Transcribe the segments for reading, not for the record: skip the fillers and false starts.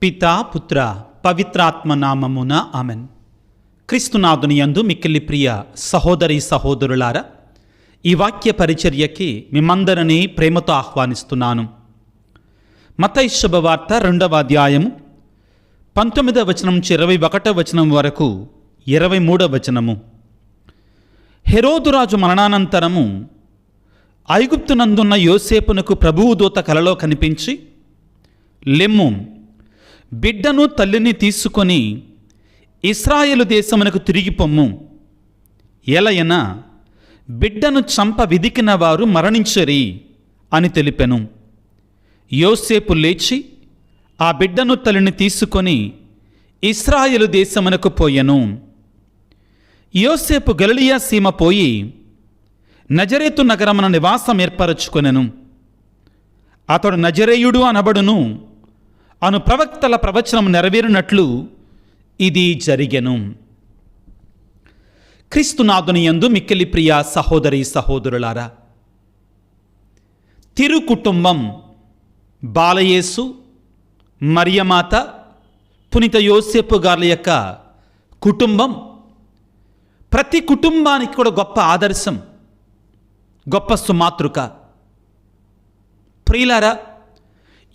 పితా పుత్ర పవిత్రాత్మ నామమున ఆమెన్. క్రీస్తునాథుని యందు మిక్కిలి ప్రియ సహోదరి సహోదరులారా, ఈ వాక్య పరిచర్యకి మిమ్మందరినీ ప్రేమతో ఆహ్వానిస్తున్నాను. మత్తయి శుభవార్త 2వ అధ్యాయము 19వ వచనం నుంచి 21వ వచనం వరకు 23వ వచనము. హెరోదురాజు మరణానంతరము ఐగుప్తునందున్న యోసేపునకు ప్రభువు దూత కలలో కనిపించి, లెమ్ము, బిడ్డను తల్లిని తీసుకొని ఇశ్రాయేలు దేశమునకు తిరిగి పొమ్ము. ఎలయనా బిడ్డను చంప విదికిన వారు మరణించరి అని తెలిపెను. యోసేపు లేచి ఆ బిడ్డను తల్లిని తీసుకొని ఇశ్రాయేలు దేశమునకు పోయెను. యోసేపు గలిలయ సీమ పోయి నజరేతు నగరమున నివాసం ఏర్పరచుకొనెను. అతడు నజరేయుడు అనబడును అను ప్రవక్తల ప్రవచనం నెరవేరినట్లు ఇది జరిగెను. క్రీస్తునాథుని యందు మిక్కిలి ప్రియ సహోదరి సహోదరులారా, తిరు కుటుంబం బాలయేసు, మరియమాత, పునీత యోసేపు గార్ల యొక్క కుటుంబం ప్రతి కుటుంబానికి కూడా గొప్ప ఆదర్శం, గొప్ప సుమాతృక. ప్రియులారా,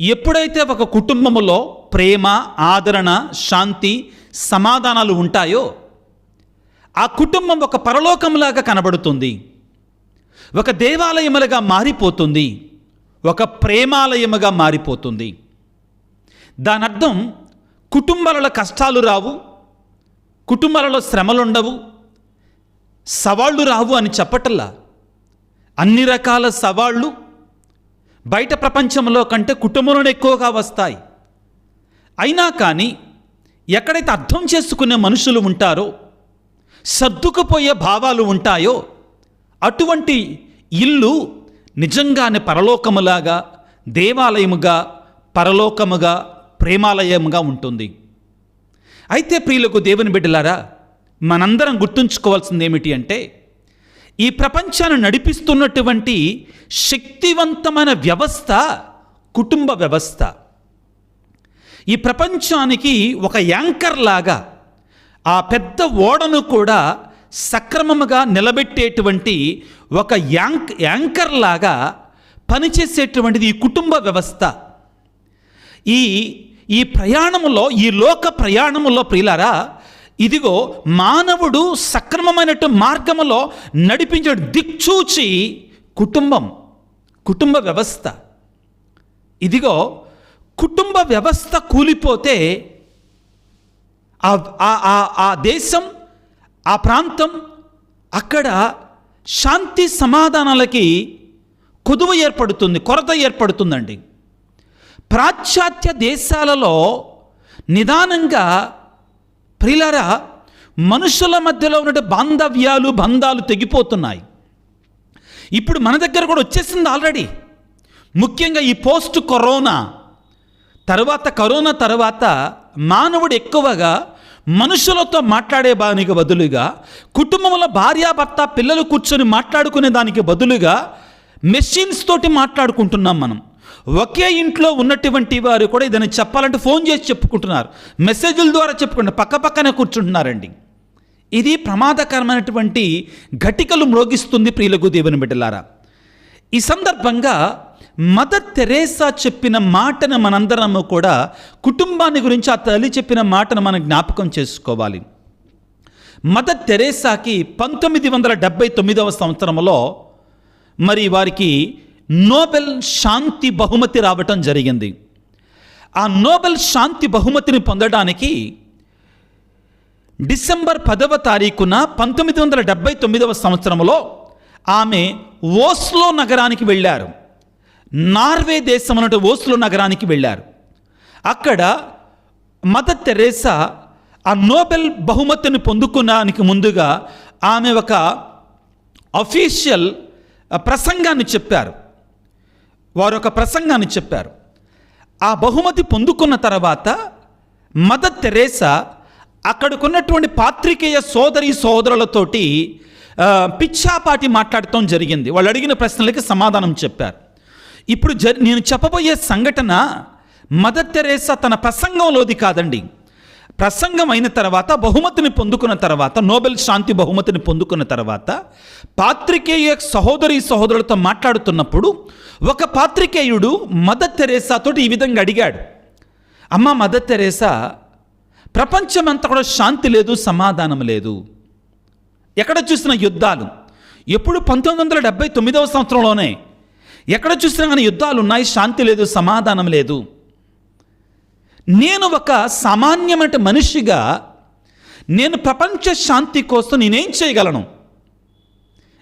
ఎప్పుడైతే ఒక కుటుంబములో ప్రేమ, ఆదరణ, శాంతి, సమాధానాలు ఉంటాయో ఆ కుటుంబం ఒక పరలోకంలాగా కనబడుతుంది, ఒక దేవాలయములుగా మారిపోతుంది, ఒక ప్రేమాలయముగా మారిపోతుంది. దాని అర్థం కుటుంబాలలో కష్టాలు రావు, కుటుంబాలలో శ్రమలుండవు, సవాళ్ళు రావు అని చెప్పటల్లా. అన్ని రకాల సవాళ్ళు బయట ప్రపంచంలో కంటే కుటుంబంలోనే ఎక్కువగా వస్తాయి. అయినా కానీ ఎక్కడైతే అర్థం చేసుకునే మనుషులు ఉంటారో, సర్దుకుపోయే భావాలు ఉంటాయో, అటువంటి ఇల్లు నిజంగానే పరలోకములాగా, దేవాలయముగా, పరలోకముగా, ప్రేమాలయముగా ఉంటుంది. అయితే ప్రియులకు దేవుని బిడ్డలారా, మనందరం గుర్తుంచుకోవాల్సింది ఏమిటి అంటే, ఈ ప్రపంచాన్ని నడిపిస్తున్నటువంటి శక్తివంతమైన వ్యవస్థ కుటుంబ వ్యవస్థ. ఈ ప్రపంచానికి ఒక యాంకర్ లాగా, ఆ పెద్ద ఓడను కూడా సక్రమముగా నిలబెట్టేటువంటి ఒక యాంకర్ లాగా పనిచేసేటువంటిది ఈ కుటుంబ వ్యవస్థ. ఈ ప్రయాణములో, ఈ లోక ప్రయాణములో ప్రియులారా, ఇదిగో మానవుడు సక్రమమైనటు మార్గములో నడిపించే దిక్చూచి కుటుంబ వ్యవస్థ. ఇదిగో కుటుంబ వ్యవస్థ కూలిపోతే ఆ దేశం, ఆ ప్రాంతం, అక్కడ శాంతి సమాధానాలకి కొదువ ఏర్పడుతుంది, కొరత ఏర్పడుతుందండి. పాశ్చాత్య దేశాలలో నిదానంగా ప్రియులారా మనుషుల మధ్యలో ఉన్న బంధాలు తెగిపోతున్నాయి. ఇప్పుడు మన దగ్గర కూడా వచ్చేసింది ఆల్రెడీ. ముఖ్యంగా ఈ పోస్ట్ కరోనా తర్వాత మానవుడు ఎక్కువగా మనుషులతో మాట్లాడే దానికి బదులుగా, కుటుంబంలో భార్యాభర్త పిల్లలు కూర్చొని మాట్లాడుకునే దానికి బదులుగా మెషిన్స్ తోటి మాట్లాడుకుంటున్నాం మనం. ఒకే ఇంట్లో ఉన్నటువంటి వారు కూడా ఏదైనా చెప్పాలంటే ఫోన్ చేసి చెప్పుకుంటున్నారు, మెసేజ్ల ద్వారా చెప్పుకుంటున్నారు, పక్కపక్కనే కూర్చుంటున్నారండి. ఇది ప్రమాదకరమైనటువంటి ఘటికలు మ్రోగిస్తుంది ప్రియులకు దేవుని బిడ్డలారా. ఈ సందర్భంగా మదర్ తెరేసా చెప్పిన మాటను మనందరము కూడా, కుటుంబాన్ని గురించి ఆ తల్లి చెప్పిన మాటను మనం జ్ఞాపకం చేసుకోవాలి. మదర్ తెరేసాకి 1979వ సంవత్సరంలో మరి వారికి నోబెల్ శాంతి బహుమతి రావటం జరిగింది. ఆ నోబెల్ శాంతి బహుమతిని పొందడానికి డిసెంబర్ 10వ తారీఖున 1979వ సంవత్సరంలో ఆమె ఓస్లో నగరానికి వెళ్ళారు. నార్వే దేశం అన్నట్టు ఓస్లో నగరానికి వెళ్ళారు. అక్కడ మదర్ తెరేసా ఆ నోబెల్ బహుమతిని పొందుకోవడానికి ముందుగా ఆమె ఒక అఫీషియల్ ప్రసంగాన్ని చెప్పారు. వారు ఒక ప్రసంగాన్ని చెప్పారు. ఆ బహుమతి పొందుకున్న తర్వాత మదర్ తెరేసా అక్కడికున్నటువంటి పాత్రికేయ సోదరులతోటి పిచ్చాపాటి మాట్లాడటం జరిగింది. వాళ్ళు అడిగిన ప్రశ్నలకి సమాధానం చెప్పారు. ఇప్పుడు నేను చెప్పబోయే సంఘటన మదర్ తెరేసా తన ప్రసంగంలోది కాదండి, ప్రసంగం అయిన తర్వాత బహుమతిని పొందుకున్న తర్వాత, నోబెల్ శాంతి బహుమతిని పొందుకున్న తర్వాత పాత్రికేయ సహోదరులతో మాట్లాడుతున్నప్పుడు ఒక పాత్రికేయుడు మదర్ తెరేసాతోటి ఈ విధంగా అడిగాడు, అమ్మ మదర్ తెరేసా, ప్రపంచమంతా కూడా శాంతి లేదు, సమాధానం లేదు, ఎక్కడ చూసిన యుద్ధాలు, ఎప్పుడు 1979వ సంవత్సరంలోనే ఎక్కడ చూసినా కానీ యుద్ధాలు ఉన్నాయి, శాంతి లేదు, సమాధానం లేదు. నేను ఒక సామాన్యమైన మనిషిగా నేను ప్రపంచ శాంతి కోసం నేనేం చేయగలను,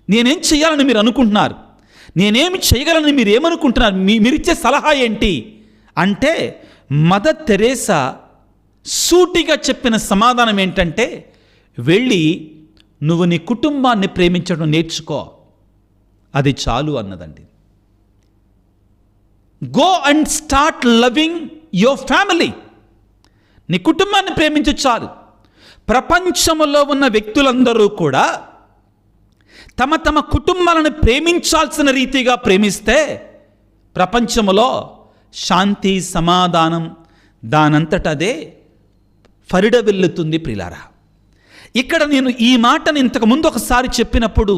నేనేం చేయాలని మీరు అనుకుంటున్నారు, నేనేమి చేయగలని మీరు ఏమనుకుంటున్నారు, మీరిచ్చే సలహా ఏంటి అంటే మదర్ తెరేసా సూటిగా చెప్పిన సమాధానం ఏంటంటే, వెళ్ళి నువ్వు నీ కుటుంబాన్ని ప్రేమించడం నేర్చుకో, అది చాలు అన్నదండి. Go and start loving your family. నీ కుటుంబాన్ని ప్రేమించు చాలు. ప్రపంచంలో ఉన్న వ్యక్తులందరూ కూడా తమ తమ కుటుంబాలను ప్రేమించాల్సిన రీతిగా ప్రేమిస్తే ప్రపంచంలో శాంతి సమాధానం దానంతటదే ఫరిడవిల్లుతుంది ప్రియులారా. ఇక్కడ నేను ఈ మాటను ఇంతకుముందు ఒకసారి చెప్పినప్పుడు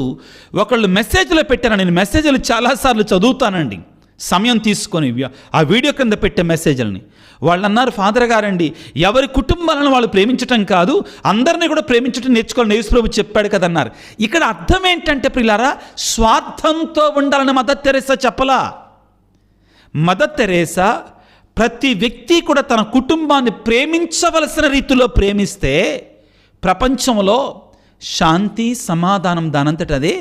ఒకళ్ళు మెసేజ్లో పెట్టాను, నేను మెసేజ్లు చాలాసార్లు చదువుతానండి సమయం తీసుకొని, ఆ వీడియో కింద పెట్టే మెసేజ్లని. వాళ్ళు అన్నారు, ఫాదర్ గారండి, ఎవరి కుటుంబాలను వాళ్ళు ప్రేమించటం కాదు, అందరినీ కూడా ప్రేమించటం నేర్చుకోవాలని యేసు ప్రభు చెప్పాడు కదన్నారు. ఇక్కడ అర్థం ఏంటంటే ప్రియులారా, స్వార్థంతో ఉండాలని మదర్ తెరేసా చెప్పలా. మదర్ తెరేసా ప్రతి వ్యక్తి కూడా తన కుటుంబాన్ని ప్రేమించవలసిన రీతిలో ప్రేమిస్తే ప్రపంచంలో శాంతి సమాధానం దానంతట అదే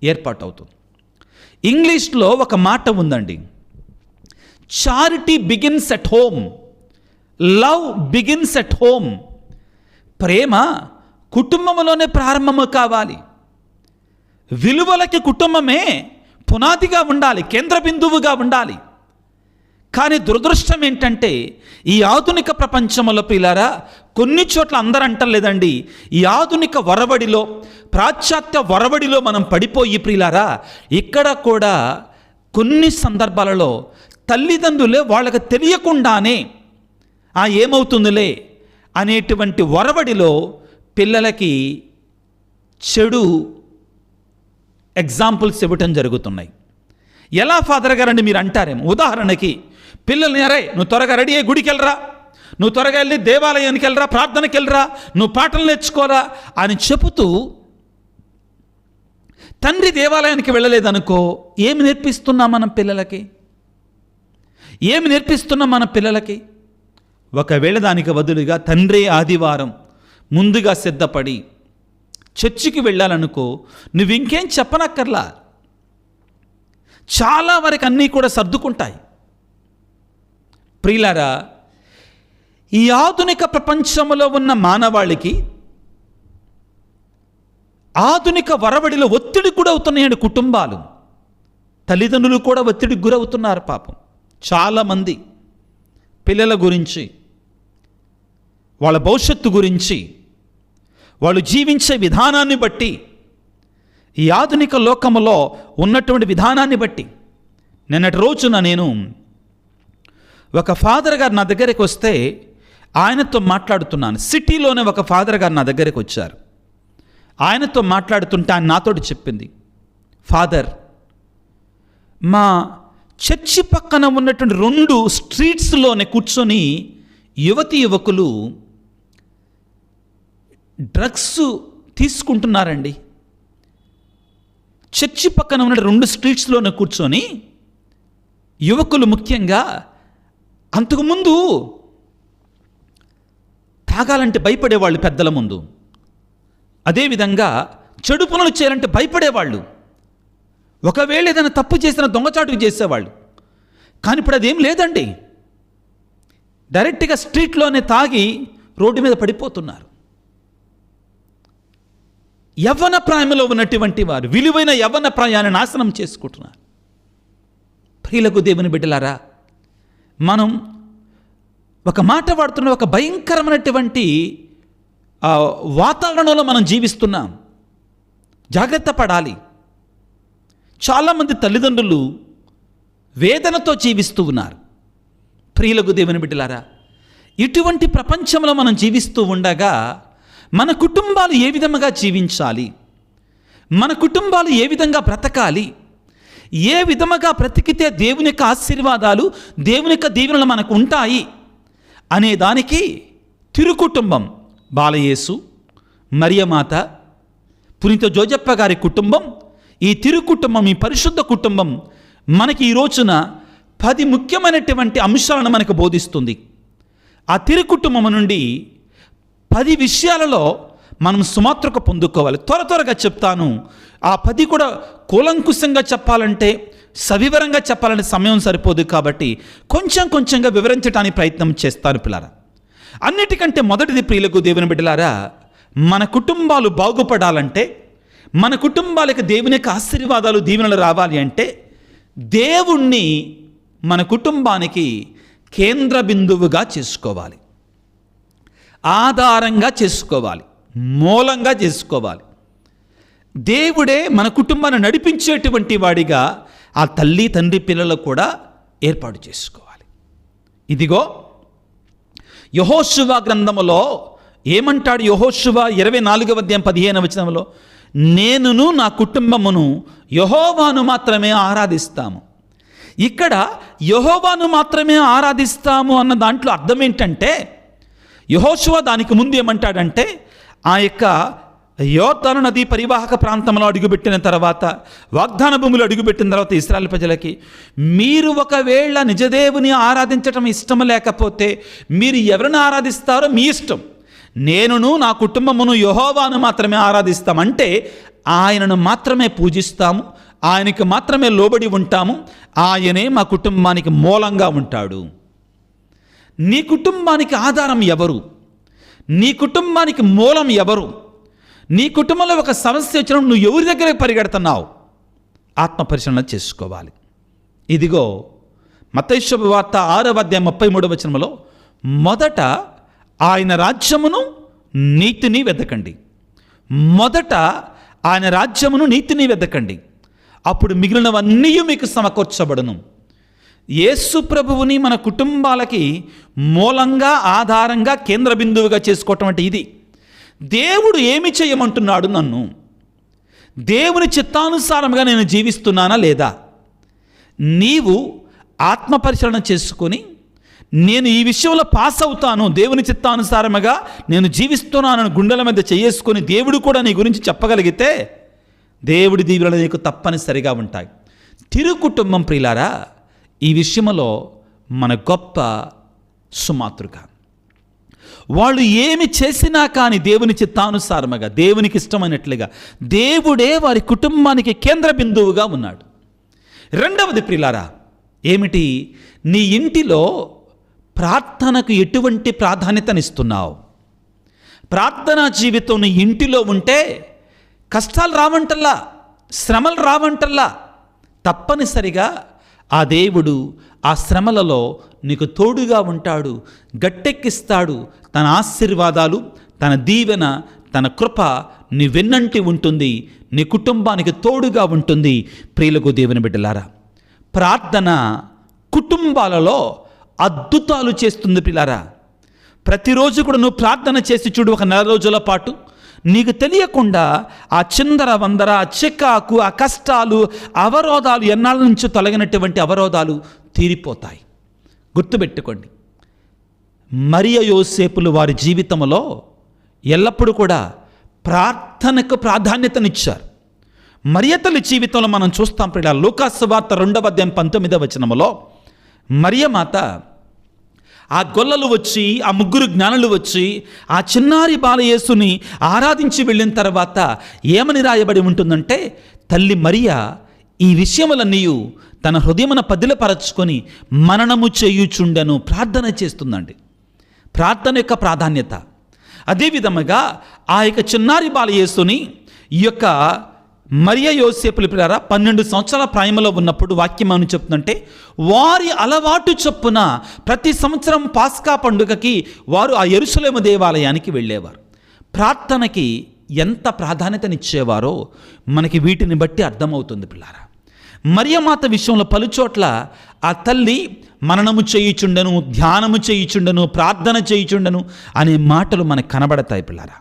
ఏర్పాటు అవుతుంది. ఇంగ్లీష్లో ఒక మాట ఉందండి, charity begins at home, love begins at home. ప్రేమ కుటుంబంలోనే ప్రారంభము కావాలి. విలువలకి కుటుంబమే పునాదిగా ఉండాలి, కేంద్ర బిందువుగా ఉండాలి. కానీ దురదృష్టం ఏంటంటే ఈ ఆధునిక ప్రపంచంలో పిల్లారా, కొన్ని చోట్ల అందరూ అంటలేదండి, ఈ ఆధునిక వరవడిలో, పాశ్చాత్య వరవడిలో మనం పడిపోయి ప్రియులారా, ఇక్కడ కూడా కొన్ని సందర్భాలలో తల్లిదండ్రులే వాళ్ళకి తెలియకుండానే ఏమవుతుందిలే అనేటువంటి వరవడిలో పిల్లలకి చెడు ఎగ్జాంపుల్స్ ఇవ్వటం జరుగుతున్నాయి. ఎలా ఫాదర్ గారండి మీరు అంటారేమో, ఉదాహరణకి పిల్లల్ని, అరే నువ్వు త్వరగా రెడీ అయ్యి గుడికి వెళ్ళరా, నువ్వు త్వరగా వెళ్ళి దేవాలయానికి వెళ్ళరా, ప్రార్థనకి వెళ్ళరా, నువ్వు పాటలు నేర్చుకోరా అని చెబుతూ, తండ్రి దేవాలయానికి వెళ్ళలేదనుకో, ఏమి నేర్పిస్తున్నాం మనం పిల్లలకి? ఏమి నేర్పిస్తున్నాం మన పిల్లలకి? ఒకవేళ దానికి బదులుగా తండ్రి ఆదివారం ముందుగా సిద్ధపడి చర్చికి వెళ్ళాలనుకో, నువ్వు ఇంకేం చెప్పనక్కర్లా, చాలా వరకు అన్నీ కూడా సర్దుకుంటాయి. ప్రియులారా, ఈ ఆధునిక ప్రపంచంలో ఉన్న మానవాళికి ఆధునిక వరవడిలో ఒత్తిడి కూడా అవుతున్నాయండి కుటుంబాలు. తల్లిదండ్రులు కూడా ఒత్తిడికి గురవుతున్నారు పాపం. చాలామంది పిల్లల గురించి, వాళ్ళ భవిష్యత్తు గురించి, వాళ్ళు జీవించే విధానాన్ని బట్టి, ఈ ఆధునిక లోకములో ఉన్నటువంటి విధానాన్ని బట్టి, నిన్నటి రోజున నేను ఒక ఫాదర్ గారు నా దగ్గరికి వస్తే ఆయనతో మాట్లాడుతున్నాను. సిటీలోనే ఒక ఫాదర్ గారు నా దగ్గరికి వచ్చారు. ఆయనతో మాట్లాడుతుంటే ఆయన నాతోటి చెప్పింది, ఫాదర్, మా చర్చి పక్కన ఉన్నటువంటి 2 స్ట్రీట్స్లోనే కూర్చొని యువతి యువకులు డ్రగ్స్ తీసుకుంటున్నారండి. చర్చి పక్కన ఉన్న 2 స్ట్రీట్స్లోనే కూర్చొని యువకులు ముఖ్యంగా, అంతకుముందు తాగాలంటే భయపడేవాళ్ళు పెద్దల ముందు, అదేవిధంగా చెడు పనులు చేయాలంటే భయపడేవాళ్ళు, ఒకవేళ ఏదైనా తప్పు చేసిన దొంగచాటుకు చేసేవాళ్ళు. కానీ ఇప్పుడు అదేం లేదండి, డైరెక్ట్గా స్ట్రీట్లోనే తాగి రోడ్డు మీద పడిపోతున్నారు. యవ్వన ప్రాయంలో ఉన్నటువంటి వారు విలువైన యవ్వన ప్రాయాన్ని నాశనం చేసుకుంటున్నారు. ప్రియులకు దేవుని బిడ్డలారా, మనం ఒక మాట వాడుతున్న ఒక భయంకరమైనటువంటి వాతావరణంలో మనం జీవిస్తున్నాం. జాగ్రత్త పడాలి. చాలామంది తల్లిదండ్రులు వేదనతో జీవిస్తూ ఉన్నారు. ప్రియులకు దేవుని బిడ్డలారా, ఇటువంటి ప్రపంచంలో మనం జీవిస్తూ ఉండగా మన కుటుంబాలు ఏ విధంగా జీవించాలి, మన కుటుంబాలు ఏ విధంగా బ్రతకాలి, ఏ విధముగా బ్రతికితే దేవుని యొక్క ఆశీర్వాదాలు, దేవుని యొక్క దీవెనలు మనకు ఉంటాయి అనే దానికి తిరుకుటుంబం, బాలయేసు, మరియమాత, పునీత జోజప్ప గారి కుటుంబం, ఈ తిరుకుటుంబం, ఈ పరిశుద్ధ కుటుంబం మనకి ఈ రోజున 10 ముఖ్యమైనటువంటి అంశాలను మనకు బోధిస్తుంది. ఆ తిరుకుటుంబం నుండి 10 విషయాలలో మనం సుమాత్రక పొందుకోవాలి. త్వరగా చెప్తాను. ఆ 10 కూడా కూలంకుశంగా చెప్పాలంటే, సవివరంగా చెప్పాలంటే సమయం సరిపోదు కాబట్టి కొంచెంగా వివరించడానికి ప్రయత్నం చేస్తాను పిల్లారా. అన్నిటికంటే మొదటిది ప్రియులకు దేవుని బిడ్డలారా, మన కుటుంబాలు బాగుపడాలంటే, మన కుటుంబాలకు దేవుని యొక్క ఆశీర్వాదాలు, దీవెనలు రావాలి అంటే దేవుణ్ణి మన కుటుంబానికి కేంద్ర బిందువుగా చేసుకోవాలి, ఆధారంగా చేసుకోవాలి, మూలంగా చేసుకోవాలి. దేవుడే మన కుటుంబాన్ని నడిపించేటువంటి వాడిగా ఆ తల్లి తండ్రి పిల్లలు కూడా ఏర్పాటు చేసుకోవాలి. ఇదిగో యెహోషువ గ్రంథములో ఏమంటాడు? యెహోషువ 24వ అధ్యాయం 15వ వచనంలో, నేనును నా కుటుంబమును యెహోవాను మాత్రమే ఆరాధిస్తాము. ఇక్కడ యెహోవాను మాత్రమే ఆరాధిస్తాము అన్న దాంట్లో అర్థం ఏంటంటే, యెహోషువ దానికి ముందు ఏమంటాడంటే, ఆ యొక్క యోర్దాను నది పరివాహక ప్రాంతంలో అడుగుపెట్టిన తర్వాత, వాగ్దాన భూములు అడుగుపెట్టిన తర్వాత ఇశ్రాయేలు ప్రజలకి, మీరు ఒకవేళ నిజదేవుని ఆరాధించటం ఇష్టం లేకపోతే మీరు ఎవరిని ఆరాధిస్తారో మీ ఇష్టం, నేనును నా కుటుంబమును యెహోవాను మాత్రమే ఆరాధిస్తాం. అంటే ఆయనను మాత్రమే పూజిస్తాము, ఆయనకు మాత్రమే లోబడి ఉంటాము, ఆయనే మా కుటుంబానికి మూలంగా ఉంటాడు. నీ కుటుంబానికి ఆధారం ఎవరు? నీ కుటుంబానికి మూలం ఎవరు? నీ కుటుంబంలో ఒక సమస్య వచ్చినప్పుడు నువ్వు ఎవరి దగ్గరికి పరిగెడుతున్నావు? ఆత్మపరిశీలన చేసుకోవాలి. ఇదిగో మత్తయి శుభవార్త 6వ అధ్యాయం 33వ వచనంలో, మొదట ఆయన రాజ్యమును నీతిని వెతకండి, మొదట ఆయన రాజ్యమును నీతిని వెతకండి, అప్పుడు మిగిలినవన్నీ మీకు సమకూర్చబడును. యేసు ప్రభువుని మన కుటుంబాలకి మూలంగా, ఆధారంగా, కేంద్ర బిందువుగా చేసుకోవటం అంటే ఇది. దేవుడు ఏమి చేయమంటున్నాడు నన్ను? దేవుని చిత్తానుసారంగా నేను జీవిస్తున్నానా లేదా? నీవు ఆత్మపరిశీలన చేసుకొని, నేను ఈ విషయంలో పాస్ అవుతాను, దేవుని చిత్తానుసారముగా నేను జీవిస్తున్నానని గుండెల మీద చేసుకొని దేవుడు కూడా నీ గురించి చెప్పగలిగితే దేవుడి దీవెనలు నీకు తప్పనిసరిగా ఉంటాయి. తిరుకుటుంబం ప్రియులారా, ఈ విషయంలో మన గొప్ప సుమాతృక. వాళ్ళు ఏమి చేసినా కానీ దేవుని చిత్తానుసారముగా, దేవునికి ఇష్టమైనట్లుగా దేవుడే వారి కుటుంబానికి కేంద్ర బిందువుగా ఉన్నాడు. రెండవది ప్రియులారా ఏమిటి? నీ ఇంటిలో ప్రార్థనకు ఎటువంటి ప్రాధాన్యతనిస్తున్నావు? ప్రార్థనా జీవితం నీ ఇంటిలో ఉంటే కష్టాలు రావంటల్లా, శ్రమలు రావంటల్లా, తప్పనిసరిగా ఆ దేవుడు ఆ శ్రమలలో నీకు తోడుగా ఉంటాడు, గట్టెక్కిస్తాడు. తన ఆశీర్వాదాలు, తన దీవెన, తన కృప నీ వెన్నంటి ఉంటుంది, నీ కుటుంబానికి తోడుగా ఉంటుంది. ప్రియులకు దేవుని బిడ్డలారా, ప్రార్థన కుటుంబాలలో అద్భుతాలు చేస్తుంది ప్రియులారా. ప్రతిరోజు కూడా నువ్వు ప్రార్థన చేసి చూడు, ఒక 4 రోజుల పాటు నీకు తెలియకుండా ఆ చిందర వందర, ఆ చికాకు, ఆ కష్టాలు, అవరోధాలు, ఎన్నాళ్ళ నుంచి తొలగినటువంటి అవరోధాలు తీరిపోతాయి. గుర్తుపెట్టుకోండి, మరియ యోసేపులు వారి జీవితంలో ఎల్లప్పుడూ కూడా ప్రార్థనకు ప్రాధాన్యతనిచ్చారు. మరియ తల్లి జీవితంలో మనం చూస్తాం ప్రియులారా, లూకాసు వార్త 2వ అధ్యాయం 19వ వచనంలో, మరియమాత ఆ గొల్లలు వచ్చి, ఆ 3 జ్ఞానులు వచ్చి ఆ చిన్నారి బాలయేసుని ఆరాధించి వెళ్ళిన తర్వాత ఏమని రాయబడి ఉంటుందంటే, తల్లి మరియ ఈ విషయములన్నీ తన హృదయమున పదిలపరచుకొని మననము చేయుచుండెను, ప్రార్థన చేస్తుందండి. ప్రార్థన యొక్క ప్రాధాన్యత. అదేవిధముగా ఆ యొక్క చిన్నారి బాలయేసుని ఈ యొక్క మరియ యోసేపులు పిల్లరా 12 సంవత్సరాల ప్రాయంలో ఉన్నప్పుడు వాక్యం అని చెప్తుందంటే, వారి అలవాటు చొప్పున ప్రతి సంవత్సరం పాస్కా పండుగకి వారు ఆ యెరూషలేము దేవాలయానికి వెళ్ళేవారు. ప్రార్థనకి ఎంత ప్రాధాన్యతనిచ్చేవారో మనకి వీటిని బట్టి అర్థమవుతుంది పిల్లారా. మరియమాత విషయంలో పలుచోట్ల ఆ తల్లి మననము చేయుచుండను, ధ్యానము చేయుచుండను, ప్రార్థన చేయుచుండను అనే మాటలు మనకు కనబడతాయి పిల్లారా.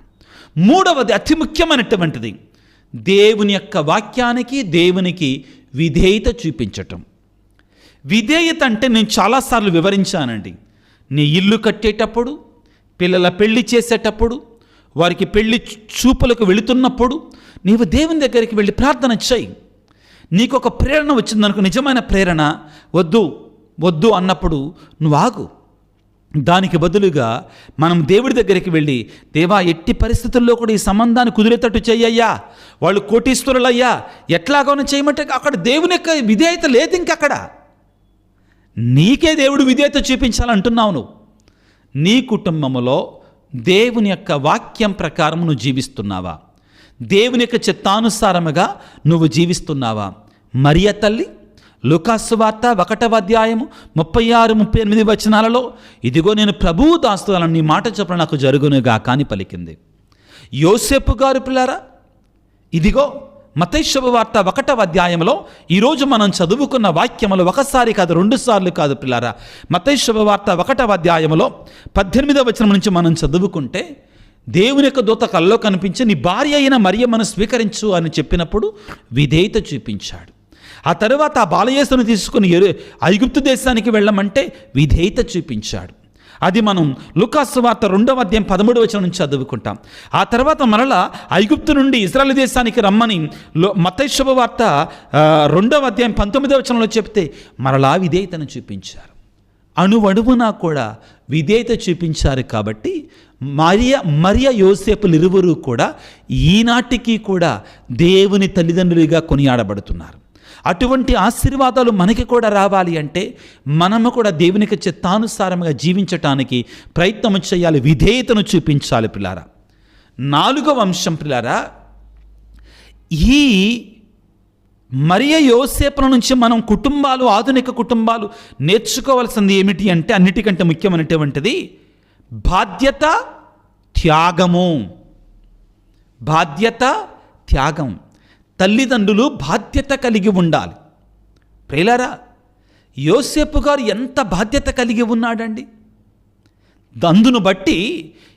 మూడవది అతి ముఖ్యమైనటువంటిది, దేవుని యొక్క వాక్యానికి, దేవునికి విధేయత చూపించటం. విధేయత అంటే నేను చాలాసార్లు వివరించానండి. నీ ఇల్లు కట్టేటప్పుడు, పిల్లల పెళ్లి చేసేటప్పుడు, వారికి పెళ్లి చూపులకు వెళుతున్నప్పుడు నీవు దేవుని దగ్గరికి వెళ్ళి ప్రార్థన చేయి. నీకు ఒక ప్రేరణ వచ్చిందనుకో, నిజమైన ప్రేరణ, వద్దు వద్దు అన్నప్పుడు నువ్వు ఆగు. దానికి బదులుగా మనం దేవుడి దగ్గరికి వెళ్ళి, దేవా ఎట్టి పరిస్థితుల్లో కూడా ఈ సంబంధాన్ని కుదిరేటట్టు చెయ్యయ్యా, వాళ్ళు కోటీశ్వరులయ్యా, ఎట్లాగోనో చేయమంటే అక్కడ దేవుని యొక్క విధేయత లేదు. ఇంకక్కడ నీకే దేవుడు విధేయత చూపించాలంటున్నావు. నువ్వు నీ కుటుంబంలో దేవుని యొక్క వాక్యం ప్రకారం నువ్వు జీవిస్తున్నావా? దేవుని యొక్క చిత్తానుసారముగా నువ్వు జీవిస్తున్నావా? మరియ తల్లి లూకాసు వార్త 1వ అధ్యాయము 36-38 వచనాలలో, ఇదిగో నేను ప్రభువు దాస్తులను నీ మాట చొప్పున నాకు జరుగునుగా కాని పలికింది. యోసేపు గారు పిల్లారా, ఇదిగో మత్తయి శుభవార్త 1వ అధ్యాయంలో ఈరోజు మనం చదువుకున్న వాక్యములు ఒకసారి కాదు, 2 సార్లు కాదు పిల్లారా. మత్తయి శుభవార్త 1వ అధ్యాయంలో 18వ వచనం నుంచి మనం చదువుకుంటే, దేవుని యొక్క దూత కల్లో కనిపించి నీ భార్య అయిన మరియమ్మను స్వీకరించు అని చెప్పినప్పుడు విధేయత చూపించాడు. ఆ తరువాత ఆ బాలయేసును తీసుకుని ఐగుప్తు దేశానికి వెళ్ళమంటే విధేయత చూపించాడు. అది మనం లూకాసు వార్త 2వ అధ్యాయం 13వ వచనం నుంచి చదువుకుంటాం. ఆ తర్వాత మరలా ఐగుప్తు నుండి ఇశ్రాయేలు దేశానికి రమ్మని మత్తయి శుభవార్త 2వ అధ్యాయం 19వ వచనంలో చెప్తే మరలా విధేయతను చూపించారు. అణువణువునా కూడా విధేయత చూపించారు. కాబట్టి మరియ యోసేపులు ఇరువురు కూడా ఈనాటికి కూడా దేవుని తల్లిదండ్రులుగా కొనియాడబడుతున్నారు. అటువంటి ఆశీర్వాదాలు మనకి కూడా రావాలి అంటే మనము కూడా దేవునికి చిత్తానుసారంగా జీవించటానికి ప్రయత్నం చేయాలి, విధేయతను చూపించాలి పిల్లారా. 4వ అంశం పిల్లారా, ఈ మరియ యోసేపుల నుంచి మనం కుటుంబాలు, ఆధునిక కుటుంబాలు నేర్చుకోవాల్సింది ఏమిటి అంటే, అన్నిటికంటే ముఖ్యమైనటువంటిది బాధ్యత, త్యాగము. బాధ్యత, త్యాగం. తల్లిదండ్రులు బాధ్యత కలిగి ఉండాలి. ప్రియులారా, యోసేపు గారు ఎంత బాధ్యత కలిగి ఉన్నాడండి. అందును బట్టి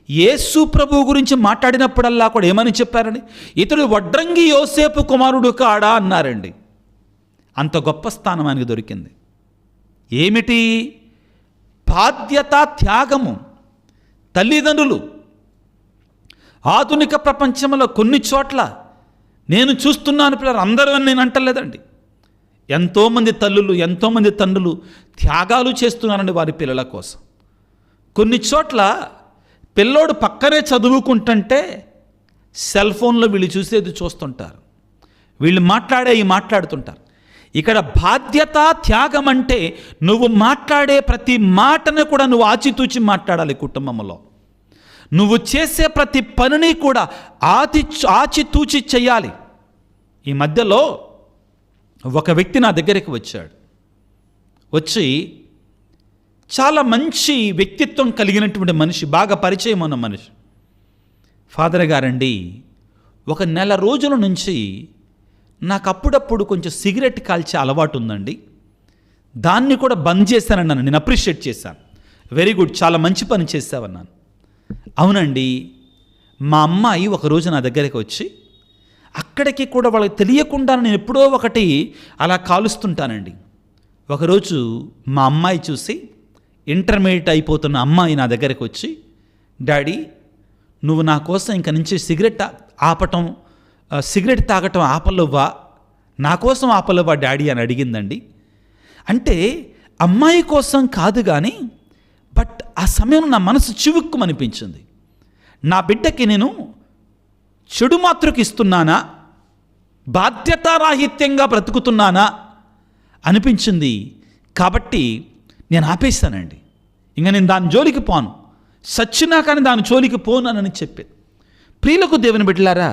యేసు ప్రభువు గురించి మాట్లాడినప్పుడల్లా కూడా ఏమని చెప్పారండి? ఇతడు వడ్రంగి యోసేపు కుమారుడు కాడా అన్నారండి. అంత గొప్ప స్థానం ఆయనకు దొరికింది. ఏమిటి? బాధ్యత, త్యాగము. తల్లిదండ్రులు ఆధునిక ప్రపంచంలో కొన్ని చోట్ల నేను చూస్తున్నాను పిల్లలు, అందరూ అని నేను అంటలేదండి, ఎంతోమంది తల్లులు, ఎంతోమంది తండ్రులు త్యాగాలు చేస్తున్నారండి వారి పిల్లల కోసం. కొన్ని చోట్ల పిల్లోడు పక్కనే చదువుకుంటుంటే సెల్ ఫోన్లో వీళ్ళు చూసేది చూస్తుంటారు, వీళ్ళు మాట్లాడుతుంటారు. ఇక్కడ బాధ్యత, త్యాగం అంటే నువ్వు మాట్లాడే ప్రతి మాటను కూడా నువ్వు ఆచితూచి మాట్లాడాలి. కుటుంబంలో నువ్వు చేసే ప్రతి పనిని కూడా ఆచితూచి చేయాలి. ఈ మధ్యలో ఒక వ్యక్తి నా దగ్గరికి వచ్చి చాలా మంచి వ్యక్తిత్వం కలిగినటువంటి మనిషి, బాగా పరిచయం ఉన్న మనిషి. ఫాదర్ గారండి, 1 నెల రోజుల నుంచి నాకు అప్పుడప్పుడు కొంచెం సిగరెట్ కాల్చే అలవాటు ఉందండి, దాన్ని కూడా బంద్ చేశానన్నాను. నేను అప్రిషియేట్ చేశాను. వెరీ గుడ్, చాలా మంచి పని చేశావన్నాను. అవునండి, మా అమ్మాయి ఒకరోజు నా దగ్గరికి వచ్చి, అక్కడికి కూడా వాళ్ళకి తెలియకుండా నేను ఎప్పుడో ఒకటి అలా కాలుస్తుంటానండి. ఒకరోజు మా అమ్మాయి చూసి, ఇంటర్మీడియట్ అయిపోతున్న అమ్మాయి నా దగ్గరికి వచ్చి, డాడీ నువ్వు నా కోసం ఇంక నుంచి సిగరెట్ తాగటం ఆపలేవా, నా కోసం ఆపలేవా డాడీ అని అడిగిందండి. అంటే అమ్మాయి కోసం కాదు కానీ, బట్ ఆ సమయంలో నా మనసు చివుక్కుమనిపించింది. నా బిడ్డకి నేను చెడు మాత్రకి ఇస్తున్నానా, బాధ్యతారాహిత్యంగా బ్రతుకుతున్నానా అనిపించింది. కాబట్టి నేను ఆపేశానండి. ఇంకా నేను దాని జోలికి పోను, సచ్చినా కానీ దాని జోలికి పోనానని చెప్పేది. ప్రియులకు దేవుని బిడ్డలారా,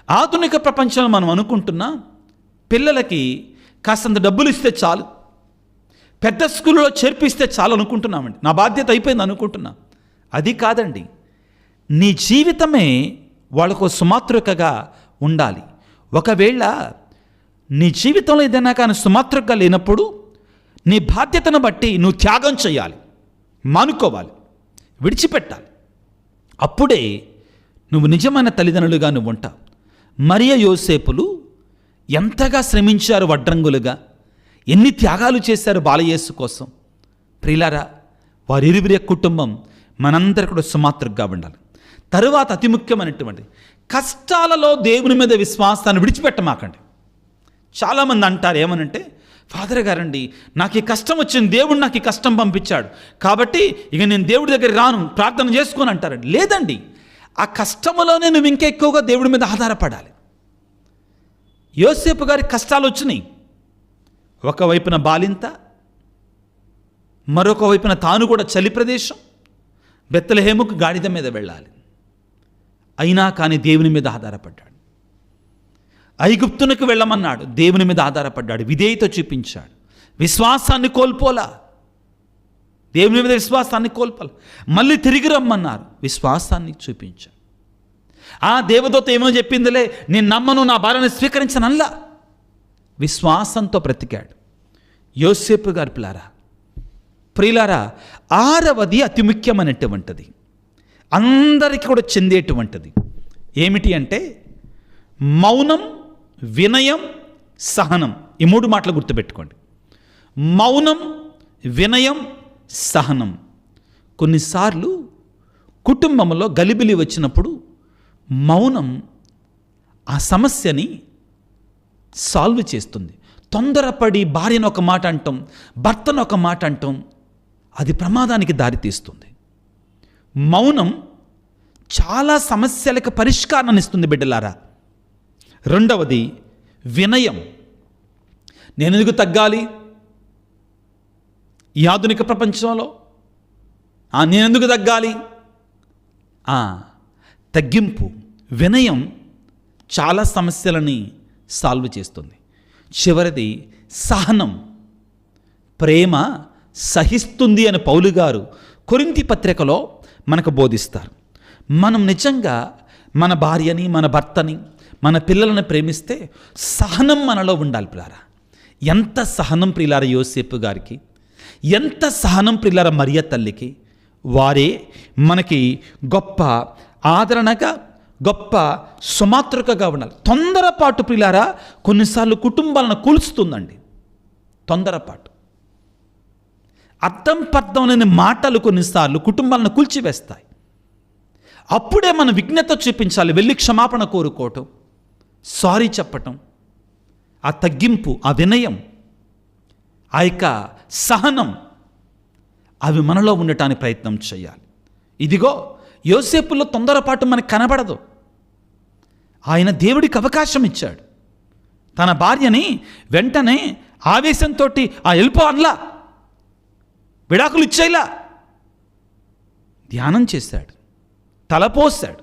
ఆధునిక ప్రపంచంలో మనం అనుకుంటున్నా పిల్లలకి కాస్తంత డబ్బులు ఇస్తే చాలు, పెద్ద స్కూల్లో చేర్పిస్తే చాలు అనుకుంటున్నామండి. నా బాధ్యత అయిపోయింది అనుకుంటున్నా. అది కాదండి, నీ జీవితమే వాళ్ళకు సుమాతృకగా ఉండాలి. ఒకవేళ నీ జీవితంలో ఏదైనా కానీ సుమాతృకగా లేనప్పుడు నీ బాధ్యతను బట్టి నువ్వు త్యాగం చేయాలి, మానుకోవాలి, విడిచిపెట్టాలి. అప్పుడే నువ్వు నిజమైన తల్లిదండ్రులుగా నువ్వు ఉంటావు. మరియ యోసేపులు ఎంతగా శ్రమించారు వడ్రంగులుగా, ఎన్ని త్యాగాలు చేశారు బాలయేసు కోసం. ప్రియులారా, వారిరువురి కుటుంబం మనందరికీ కూడా సుమాతృగా ఉండాలి. తరువాత అతి ముఖ్యమైనటువంటి కష్టాలలో దేవుని మీద విశ్వాసాన్ని విడిచిపెట్టమాకండి. చాలామంది అంటారు ఏమనంటే, ఫాదర్ గారండి నాకు ఈ కష్టం వచ్చింది, దేవుడు నాకు ఈ కష్టం పంపించాడు కాబట్టి ఇక నేను దేవుడి దగ్గర రాను, ప్రార్థన చేసుకొని అంటారండి. లేదండి, ఆ కష్టములోనే నువ్వు ఇంకా ఎక్కువగా దేవుడి మీద ఆధారపడాలి. యోసేపు గారి కష్టాలు వచ్చినాయి. ఒకవైపున బాలింత, మరొక వైపున తాను కూడా చలి ప్రదేశం, బెత్లెహేముకు గాడిద మీద వెళ్ళాలి. అయినా కానీ దేవుని మీద ఆధారపడ్డాడు. ఐగుప్తునికి వెళ్ళమన్నాడు, దేవుని మీద ఆధారపడ్డాడు, విధేయత చూపించాడు, విశ్వాసాన్ని కోల్పోలా, దేవుని మీద విశ్వాసాన్ని కోల్పోలా. మళ్ళీ తిరిగి రమ్మన్నారు, విశ్వాసాన్ని చూపించాడు. ఆ దేవదూత ఏమో చెప్పిందిలే, నేను నమ్మను, నా భార్యను స్వీకరించనల్లా, విశ్వాసంతో బ్రతికాడు. యోసేపు గారి ప్రియులారా, ఆరవది అతి ముఖ్యమైనటువంటిది, అందరికీ కూడా చెందేటువంటిది ఏమిటి అంటే మౌనం, వినయం, సహనం. ఈ 3 మాటలు గుర్తుపెట్టుకోండి. మౌనం, వినయం, సహనం. కొన్నిసార్లు కుటుంబంలో గలిబిలి వచ్చినప్పుడు మౌనం ఆ సమస్యని సాల్వ్ చేస్తుంది. తొందరపడి భార్యను ఒక మాట అంటాం, భర్తను ఒక మాట అంటాం, అది ప్రమాదానికి దారితీస్తుంది. మౌనం చాలా సమస్యలకు పరిష్కారాన్ని ఇస్తుంది బిడ్డలారా. రెండవది వినయం. నేను ఎందుకు తగ్గాలి ఈ ఆధునిక ప్రపంచంలో, నేనెందుకు తగ్గాలి, తగ్గింపు. వినయం చాలా సమస్యలని సాల్వ్ చేస్తుంది. చివరిది సహనం. ప్రేమ సహిస్తుంది అని పౌలు గారు కొరింథీ పత్రికలో మనకు బోధిస్తారు. మనం నిజంగా మన భార్యని, మన భర్తని, మన పిల్లలను ప్రేమిస్తే సహనం మనలో ఉండాలి ప్రియులారా. ఎంత సహనం ప్రియులారా యోసేపు గారికి, ఎంత సహనం ప్రియులారా మరియ తల్లికి. వారే మనకి గొప్ప ఆదరణగా, గొప్ప సుమాతృకగా ఉండాలి. తొందరపాటు ప్రియులారా కొన్నిసార్లు కుటుంబాలను కూల్చుతుందండి. తొందరపాటు, అర్థం పర్థం లేని మాటలు కొన్నిసార్లు కుటుంబాలను కూల్చివేస్తాయి. అప్పుడే మనం విఘ్నత చూపించాలి, వెళ్ళి క్షమాపణ కోరుకోవటం, సారీ చెప్పటం, ఆ తగ్గింపు, ఆ వినయం, ఆ యొక్క సహనం, అవి మనలో ఉండటానికి ప్రయత్నం చేయాలి. ఇదిగో యోసేపులో తొందరపాటు మనకు కనబడదు. ఆయన దేవుడికి అవకాశం ఇచ్చాడు. తన భార్యని వెంటనే ఆవేశంతో వెళ్ళిపో అనలా, విడాకులు ఇచ్చేలా ధ్యానం చేశాడు, తలపోసాడు.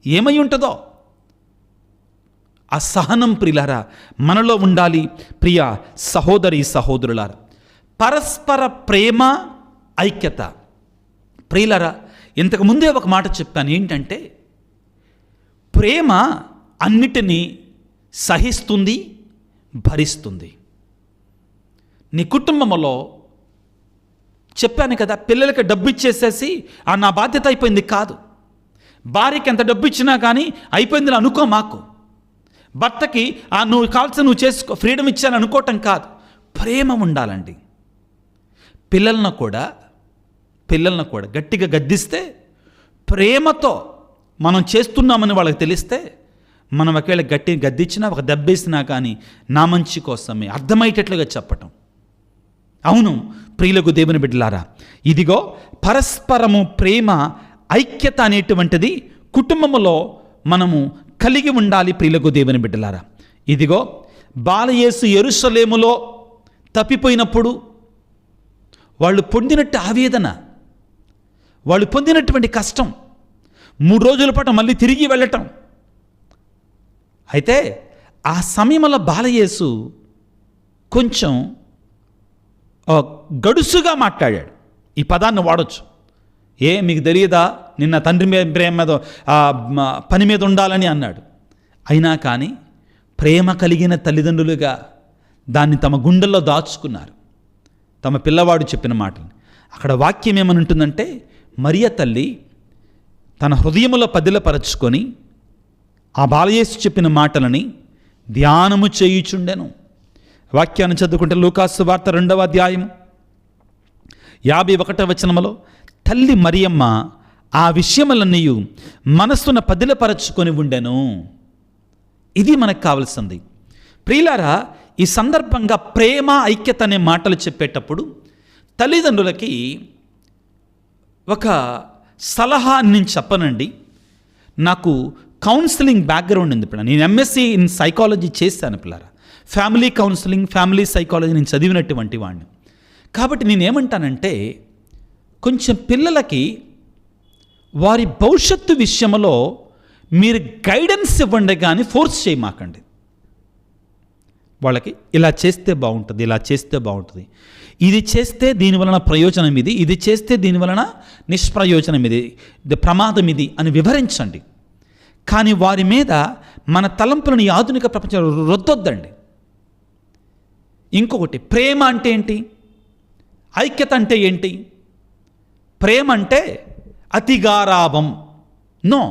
ఏమై ఉంటుందో ఆ సహనం ప్రియులారా మనలో ఉండాలి. ప్రియ సహోదరి సహోదరులారా, పరస్పర ప్రేమ, ఐక్యత. ప్రియులారా, ఇంతకుముందే ఒక మాట చెప్పాను, ఏంటంటే ప్రేమ అన్నిటినీ సహిస్తుంది, భరిస్తుంది. నీ కుటుంబంలో చెప్పాను కదా, పిల్లలకి డబ్బు ఇచ్చేసేసి నా బాధ్యత అయిపోయింది కాదు. భార్యకి ఎంత డబ్బు ఇచ్చినా కానీ అయిపోయింది అనుకో మాకు. భర్తకి నువ్వు కావాల్సిన నువ్వు చేసుకో, ఫ్రీడమ్ ఇచ్చాను అనుకోవటం కాదు. ప్రేమ ఉండాలండి. పిల్లలను కూడా గట్టిగా గద్దిస్తే, ప్రేమతో మనం చేస్తున్నామని వాళ్ళకి తెలిస్తే, మనం ఒకవేళ గట్టిగా గద్దించినా, ఒక దెబ్బేసినా కానీ నా మంచి కోసమే అర్థమయ్యేటట్లుగా చెప్పటం. అవును ప్రియులకు దేవుని బిడ్డలారా, ఇదిగో పరస్పరము ప్రేమ, ఐక్యత అనేటువంటిది కుటుంబంలో మనము కలిగి ఉండాలి. ప్రియులకు దేవుని బిడ్డలారా, ఇదిగో బాలయేసు యెరూషలేములో తప్పిపోయినప్పుడు వాళ్ళు పొందినట్టు ఆవేదన, వాళ్ళు పొందినటువంటి కష్టం, 3 రోజుల పాటు మళ్ళీ తిరిగి వెళ్ళటం. అయితే ఆ సమయంలో బాలయేసు కొంచెం గడుసుగా మాట్లాడాడు. ఈ పదాన్ని వాడచ్చు. మీకు తెలియదా, నిన్న తండ్రి ప్రేమ మీద పని మీద ఉండాలని అన్నాడు. అయినా కానీ ప్రేమ కలిగిన తల్లిదండ్రులుగా దాన్ని తమ గుండెల్లో దాచుకున్నారు. తమ పిల్లవాడు చెప్పిన మాటలు. అక్కడ వాక్యం ఏమని ఉంటుందంటే, మరియ తల్లి తన హృదయములో పదిలపరచుకొని ఆ బాలయేసు చెప్పిన మాటలని ధ్యానము చేయుచుండెను. వాక్యాన్ని చదువుకుంటే లూకాసు వార్త 2వ అధ్యాయము 51వ వచనములో, తల్లి మరియమ్మ ఆ విషయములన్నీ మనస్సున పదిలపరచుకొని ఉండెను. ఇది మనకు కావాల్సింది. ప్రియులారా, ఈ సందర్భంగా ప్రేమ ఐక్యత అనే మాటలు చెప్పేటప్పుడు తల్లిదండ్రులకి ఒక సలహా నేను చెప్పనండి. నాకు కౌన్సిలింగ్ బ్యాక్గ్రౌండ్ ఉంది. ఇప్పుడు నేను ఎంఎస్సి ఇన్ సైకాలజీ చేశాను పిల్లరా. ఫ్యామిలీ కౌన్సిలింగ్, ఫ్యామిలీ సైకాలజీ నేను చదివినటువంటి వాడిని. కాబట్టి నేనేమంటానంటే, కొంచెం పిల్లలకి వారి భవిష్యత్తు విషయంలో మీరు గైడెన్స్ ఇవ్వండి, కానీ ఫోర్స్ చేయమాకండి. వాళ్ళకి ఇలా చేస్తే బాగుంటుంది, ఇలా చేస్తే బాగుంటుంది, ఇది చేస్తే దీనివలన ప్రయోజనం ఇది, ఇది చేస్తే దీనివలన నిష్ప్రయోజనం ఇది, ఇది ప్రమాదం ఇది అని వివరించండి. కానీ వారి మీద మన తలంపులను ఈ ఆధునిక ప్రపంచంలో రుద్దొద్దండి. ఇంకొకటి, ప్రేమ అంటే ఏంటి, ఐక్యత అంటే ఏంటి? ప్రేమ అంటే అతిగారాభం. నో,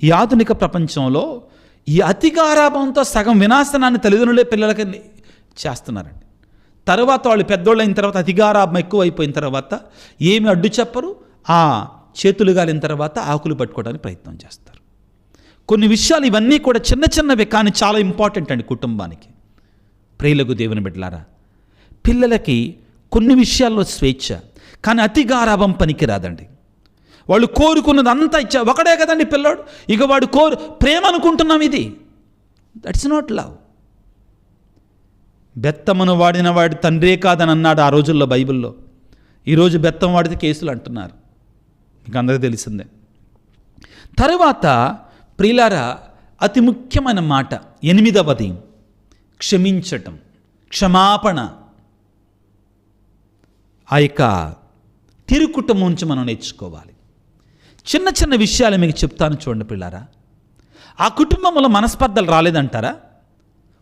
ఈ ఆధునిక ప్రపంచంలో ఈ అతిగారాభంతో సగం వినాశనాన్ని తల్లిదండ్రులే పిల్లలకి చేస్తున్నారండి. తర్వాత వాళ్ళు పెద్దోళ్ళు అయిన తర్వాత అతిగారాభం ఎక్కువ అయిపోయిన తర్వాత ఏమి అడ్డు చెప్పరు, ఆ చేతులు గాలిన తర్వాత ఆకులు పట్టుకోవడానికి ప్రయత్నం చేస్తారు. కొన్ని విషయాలు ఇవన్నీ కూడా చిన్న చిన్నవి, కానీ చాలా ఇంపార్టెంట్ అండి కుటుంబానికి. ప్రియులకు దేవుని బిడ్డలారా, పిల్లలకి కొన్ని విషయాల్లో స్వేచ్ఛ, కానీ అతిగారాభం పనికిరాదండి. వాళ్ళు కోరుకున్నది అంతా ఇచ్చా, ఒకడే కదండి పిల్లాడు, ఇక వాడు ప్రేమ అనుకుంటున్నాం, ఇది దట్స్ నాట్ లవ్. బెత్తమును వాడిన వాడి తండ్రే కాదని అన్నాడు ఆ రోజుల్లో బైబిల్లో. ఈరోజు బెత్తం వాడితే కేసులు అంటున్నారు, మీకు అందరికీ తెలిసిందే. తరువాత ప్రియులారా, అతి ముఖ్యమైన మాట 8వది, క్షమించటం, క్షమాపణ. ఆ యొక్క తిరుకుటుంబం నుంచి మనం నేర్చుకోవాలి. చిన్న చిన్న విషయాలు మీకు చెప్తాను చూడండి పిల్లారా. ఆ కుటుంబంలో మనస్పర్ధలు రాలేదంటారా?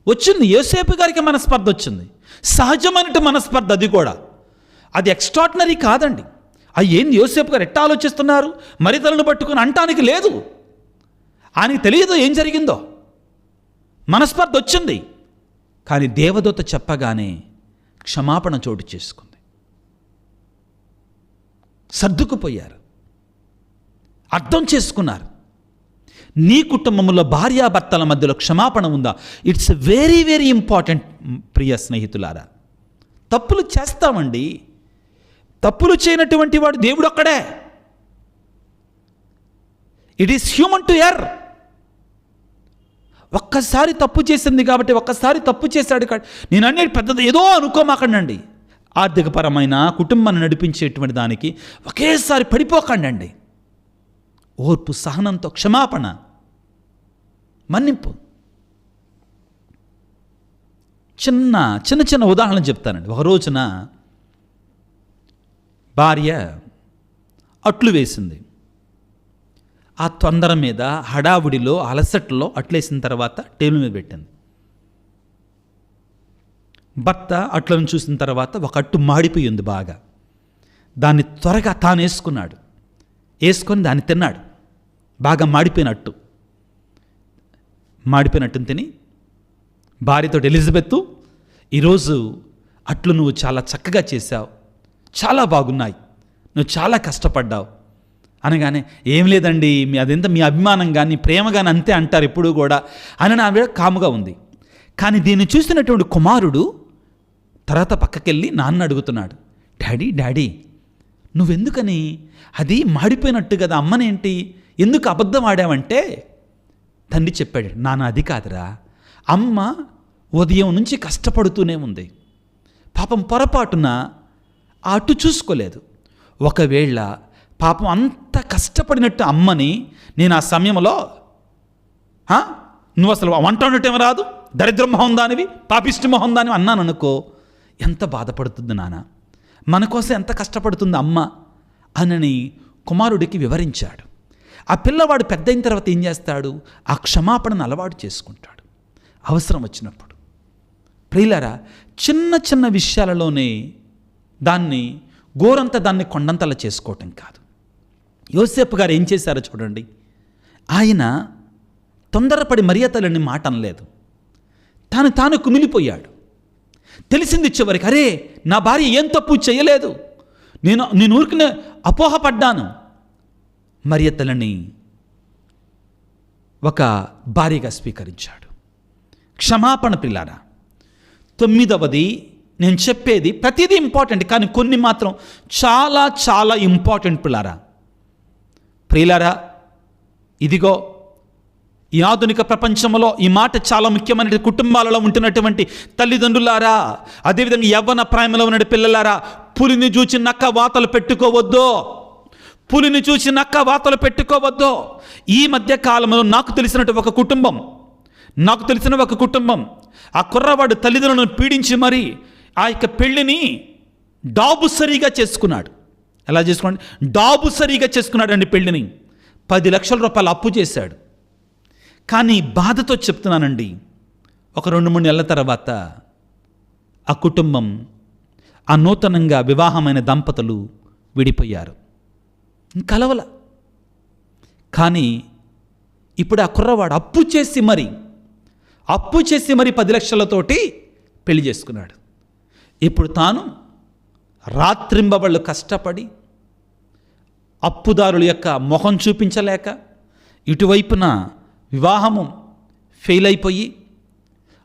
వచ్చింది. యోసేపు గారికి మనస్పర్ధ వచ్చింది, సహజమైన మనస్పర్ధ. అది కూడా అది ఎక్స్ట్రాడినరీ కాదండి. ఏంది యోసేపు గారు ఎట్టా ఆలోచిస్తున్నారు, మరి తలను పట్టుకుని అంటానికి లేదు. ఆయనకి తెలియదు ఏం జరిగిందో, మనస్పర్ధ వచ్చింది. కానీ దేవదూత చెప్పగానే క్షమాపణ చోటు చేసుకుంది, సర్దుకుపోయారు, అర్థం చేసుకున్నారు. నీ కుటుంబంలో భార్యాభర్తల మధ్యలో క్షమాపణ ఉందా? It's very very important. ప్రియ స్నేహితులారా, తప్పులు చేస్తామండి. తప్పులు చేయనటువంటి వాడు దేవుడు ఒక్కడే. It is human to err. ఒక్కసారి తప్పు చేసింది కాబట్టి, ఒక్కసారి తప్పు చేశాడు కాబట్టి నేను అనేది పెద్దది ఏదో అనుకోమాకండి. ఆర్థికపరమైన కుటుంబాన్ని నడిపించేటువంటి దానికి ఒకేసారి పడిపోకండి. ఓర్పు, సహనంతో క్షమాపణ, మన్నింపు. చిన్న చిన్న చిన్న ఉదాహరణలు చెప్తానండి. ఒక రోజున భార్య అట్లు వేసింది. ఆ తొందర మీద, హడావుడిలో, అలసటలో అట్లేసిన తర్వాత టేబుల్ మీద పెట్టింది. భర్త అట్లను చూసిన తర్వాత ఒక అట్టు మాడిపోయింది బాగా. దాన్ని త్వరగా తాను వేసుకున్నాడు, వేసుకొని దాన్ని తిన్నాడు. బాగా మాడిపోయినట్టు తిని భార్యతో, ఎలిజబెత్, ఈరోజు అట్లు నువ్వు చాలా చక్కగా చేశావు, చాలా బాగున్నాయి, నువ్వు చాలా కష్టపడ్డావు అనగానే, ఏం లేదండి, అదెంత మీ అభిమానం కానీ ప్రేమ కానీ అంతే అంటారు ఎప్పుడు కూడా అని ఆవిడ కాముగా ఉంది. కానీ దీన్ని చూసినటువంటి కుమారుడు తర్వాత పక్కకెళ్ళి నాన్న అడుగుతున్నాడు, డాడీ నువ్వెందుకని, అది మాడిపోయినట్టు కదా, అమ్మనేంటి ఎందుకు అబద్ధం ఆడావంటే తండ్రి చెప్పాడు, నాన్న అది కాదురా, అమ్మ ఉదయం నుంచి కష్టపడుతూనే ఉంది, పాపం పొరపాటున ఆ అట్టు చూసుకోలేదు. ఒకవేళ పాపం అంత కష్టపడినట్టు అమ్మని నేను ఆ సమయంలో, నువ్వు అసలు వంట ఉండటం రాదు, దరిద్ర మొహం దానివి, పాపిష్టి మొహం దానివి అన్నాను అనుకో, ఎంత బాధపడుతుంది నాన్న, మన కోసం ఎంత కష్టపడుతుంది అమ్మ అని కుమారుడికి వివరించాడు. ఆ పిల్లవాడు పెద్ద అయిన తర్వాత ఏం చేస్తాడు, ఆ క్షమాపణను అలవాటు చేసుకుంటాడు. అవసరం వచ్చినప్పుడు ప్రియులారా, చిన్న చిన్న విషయాలలోనే దాన్ని కొండంతలా చేసుకోవటం కాదు. యోసేపు గారు ఏం చేశారో చూడండి. ఆయన తొందరపడి మరియ తల్లిని మాట అనలేదు. తాను కుమిలిపోయాడు. తెలిసింది చివరికి, అరే నా భార్య ఏం తప్పు చేయలేదు, నేను ఊరికినే అపోహపడ్డాను. మరియ తల్లిని ఒక భార్యగా స్వీకరించాడు. క్షమాపణ పిల్లారా. 9వది, నేను చెప్పేది ప్రతిదీ ఇంపార్టెంట్, కానీ కొన్ని మాత్రం చాలా చాలా ఇంపార్టెంట్ పిల్లారా. ప్రియులారా, ఇదిగో ఈ ఆధునిక ప్రపంచంలో ఈ మాట చాలా ముఖ్యమైన కుటుంబాలలో ఉంటున్నటువంటి తల్లిదండ్రులారా, అదేవిధంగా యవ్వన ప్రాయంలో ఉన్న పిల్లలారా, పులిని చూచి నక్క వాతలు పెట్టుకోవద్దు. పులిని చూసి నక్క వాతలు పెట్టుకోవద్దు. ఈ మధ్య కాలంలో నాకు తెలిసిన ఒక కుటుంబం ఆ కుర్రవాడు తల్లిదండ్రులను పీడించి మరి ఆ యొక్క పెళ్ళిని డాబుసరిగా చేసుకున్నాడు. ఎలా చేసుకోండి? డాబుసరిగా చేసుకున్నాడు అండి పెళ్ళిని. 10 లక్షల రూపాయలు అప్పు చేశాడు. కానీ బాధతో చెప్తున్నానండి, ఒక 2-3 నెలల తర్వాత ఆ కుటుంబం, ఆ నూతనంగా వివాహమైన దంపతులు విడిపోయారు. కలవల. కానీ ఇప్పుడు ఆ కుర్రవాడు అప్పు చేసి మరి 10 లక్షలతోటి పెళ్లి చేసుకున్నాడు. ఇప్పుడు తాను రాత్రింబవళ్ళు కష్టపడి అప్పుదారుల యొక్క మొహం చూపించలేక, ఇటువైపున వివాహము ఫెయిల్ అయిపోయి,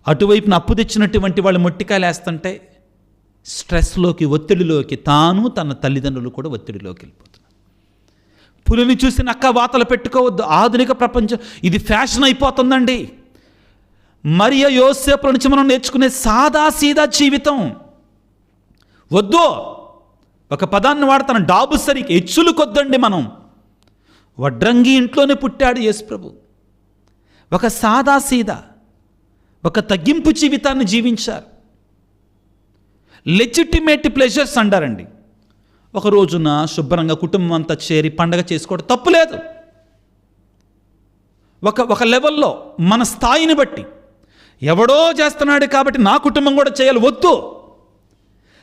అటువైపున అప్పు తెచ్చినటువంటి వాళ్ళు మొట్టికాయలు వేస్తుంటే స్ట్రెస్లోకి, ఒత్తిడిలోకి తాను తన తల్లిదండ్రులు కూడా ఒత్తిడిలోకి వెళ్ళిపోతున్నారు. పులిని చూసి నక్క వాతలు పెట్టుకోవద్దు. ఆధునిక ప్రపంచం ఇది ఫ్యాషన్ అయిపోతుందండి. మరియ యోసేపుల నుంచి మనం నేర్చుకునే సాదాసీదా జీవితం వద్దు. ఒక పదాన్ని వాడతాను, డాబుసరికి, హెచ్చులు కొద్దండి. మనం వడ్రంగి ఇంట్లోనే పుట్టాడు యేసుప్రభు. ఒక సాదాసీదా, ఒక తగ్గింపు జీవితాన్ని జీవించారు. లెజిటిమేట్ ప్లెజర్స్ అంటారండి. ఒక రోజున శుభ్రంగా కుటుంబం అంతా చేరి పండగ చేసుకోవడం తప్పులేదు. ఒక లెవెల్లో మన స్థాయిని బట్టి, ఎవడో చేస్తున్నాడు కాబట్టి నా కుటుంబం కూడా చేయాలి, వద్దు.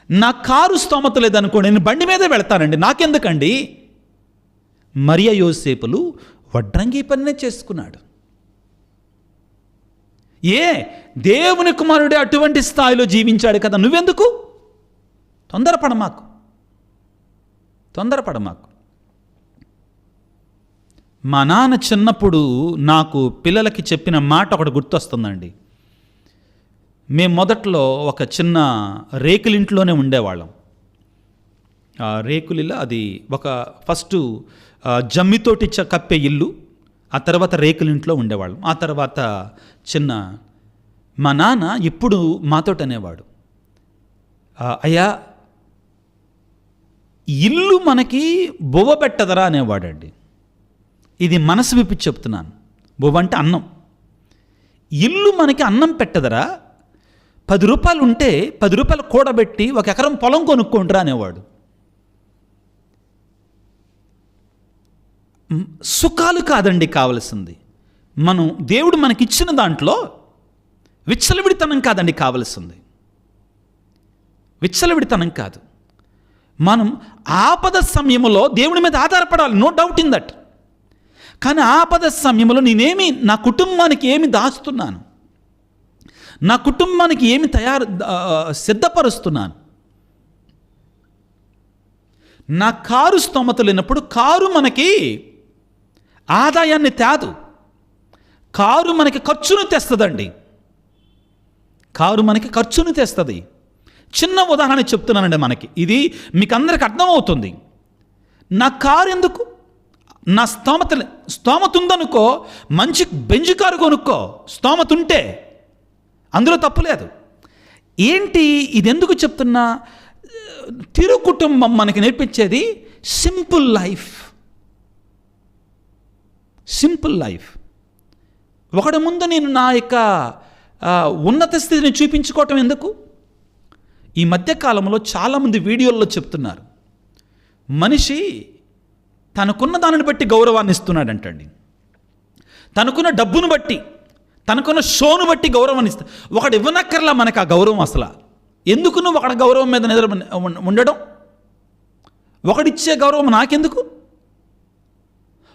నా కారు స్తోమత లేదనుకోండి, నేను బండి మీదే వెళ్తానండి, నాకెందుకండి. మరియ యోసేపులు వడ్రంగి పనినే చేసుకున్నాడు. దేవుని కుమారుడే అటువంటి స్థాయిలో జీవించాడు కదా, నువ్వెందుకు? తొందరపడమాకు. మా నాన్న చిన్నప్పుడు నాకు పిల్లలకి చెప్పిన మాట ఒకటి గుర్తొస్తుందండి. మేము మొదట్లో ఒక చిన్న రేకులింట్లోనే ఉండేవాళ్ళం. ఆ రేకులిలో అది ఒక ఫస్ట్ జమ్మితోటి కప్పే ఇల్లు, ఆ తర్వాత రేకులింట్లో ఉండేవాళ్ళం. ఆ తర్వాత మా నాన్న ఇప్పుడు మాతోటి అనేవాడు, అయ్యా ఇల్లు మనకి బువ్వ పెట్టదరా అనేవాడండి. ఇది మనసు విప్పి చెప్తున్నాను. బువ్వ అంటే అన్నం. ఇల్లు మనకి అన్నం పెట్టదరా, 10 రూపాయలు ఉంటే 10 రూపాయలు కూడబెట్టి 1 ఎకరం పొలం కొనుక్కుంటారా అనేవాడు. సుఖాలు కాదండి కావలసింది, దేవుడు మనకిచ్చిన దాంట్లో విచ్చలవిడితనం కాదండి కావలసింది. విచ్చలవిడితనం కాదు. మనం ఆపద సమయంలో దేవుని మీద ఆధారపడాలి, నో డౌట్ ఇన్ దట్. కానీ ఆపద సమయంలో నేనేమి, నా కుటుంబానికి ఏమి దాస్తున్నాను, నా కుటుంబానికి ఏమి సిద్ధపరుస్తున్నాను. నా కారు స్తోమత లేనప్పుడు కారు మనకి ఆదాయాన్ని తేదు, కారు మనకి ఖర్చును తెస్తుందండి. కారు మనకి ఖర్చును తెస్తుంది. చిన్న ఉదాహరణ చెప్తున్నానండి మనకి, ఇది మీకు అందరికి అర్థమవుతుంది. నా కారు ఎందుకు? నా స్తోమత ఉందనుకో, మంచి బెంజ్ కారు కొనుక్కో, స్తోమత ఉంటే, అందులో తప్పులేదు. ఏంటి ఇది ఎందుకు చెప్తున్నా? తిరు కుటుంబం మనకి నేర్పించేది సింపుల్ లైఫ్. ఒకటి ముందు నేను నా యొక్క ఉన్నత స్థితిని చూపించుకోవటం ఎందుకు? ఈ మధ్యకాలంలో చాలామంది వీడియోల్లో చెప్తున్నారు, మనిషి తనకున్న దానిని బట్టి గౌరవాన్ని ఇస్తున్నాడంటండి, తనకున్న డబ్బును బట్టి, తనకున్న షోను బట్టి గౌరవం ఇస్తా. ఒకడు ఇవ్వనక్కర్లా మనకు ఆ గౌరవం. అసలు ఎందుకు నువ్వు ఒకటి గౌరవం మీద నిద్ర ఉండడం? ఒకడిచ్చే గౌరవం నాకెందుకు?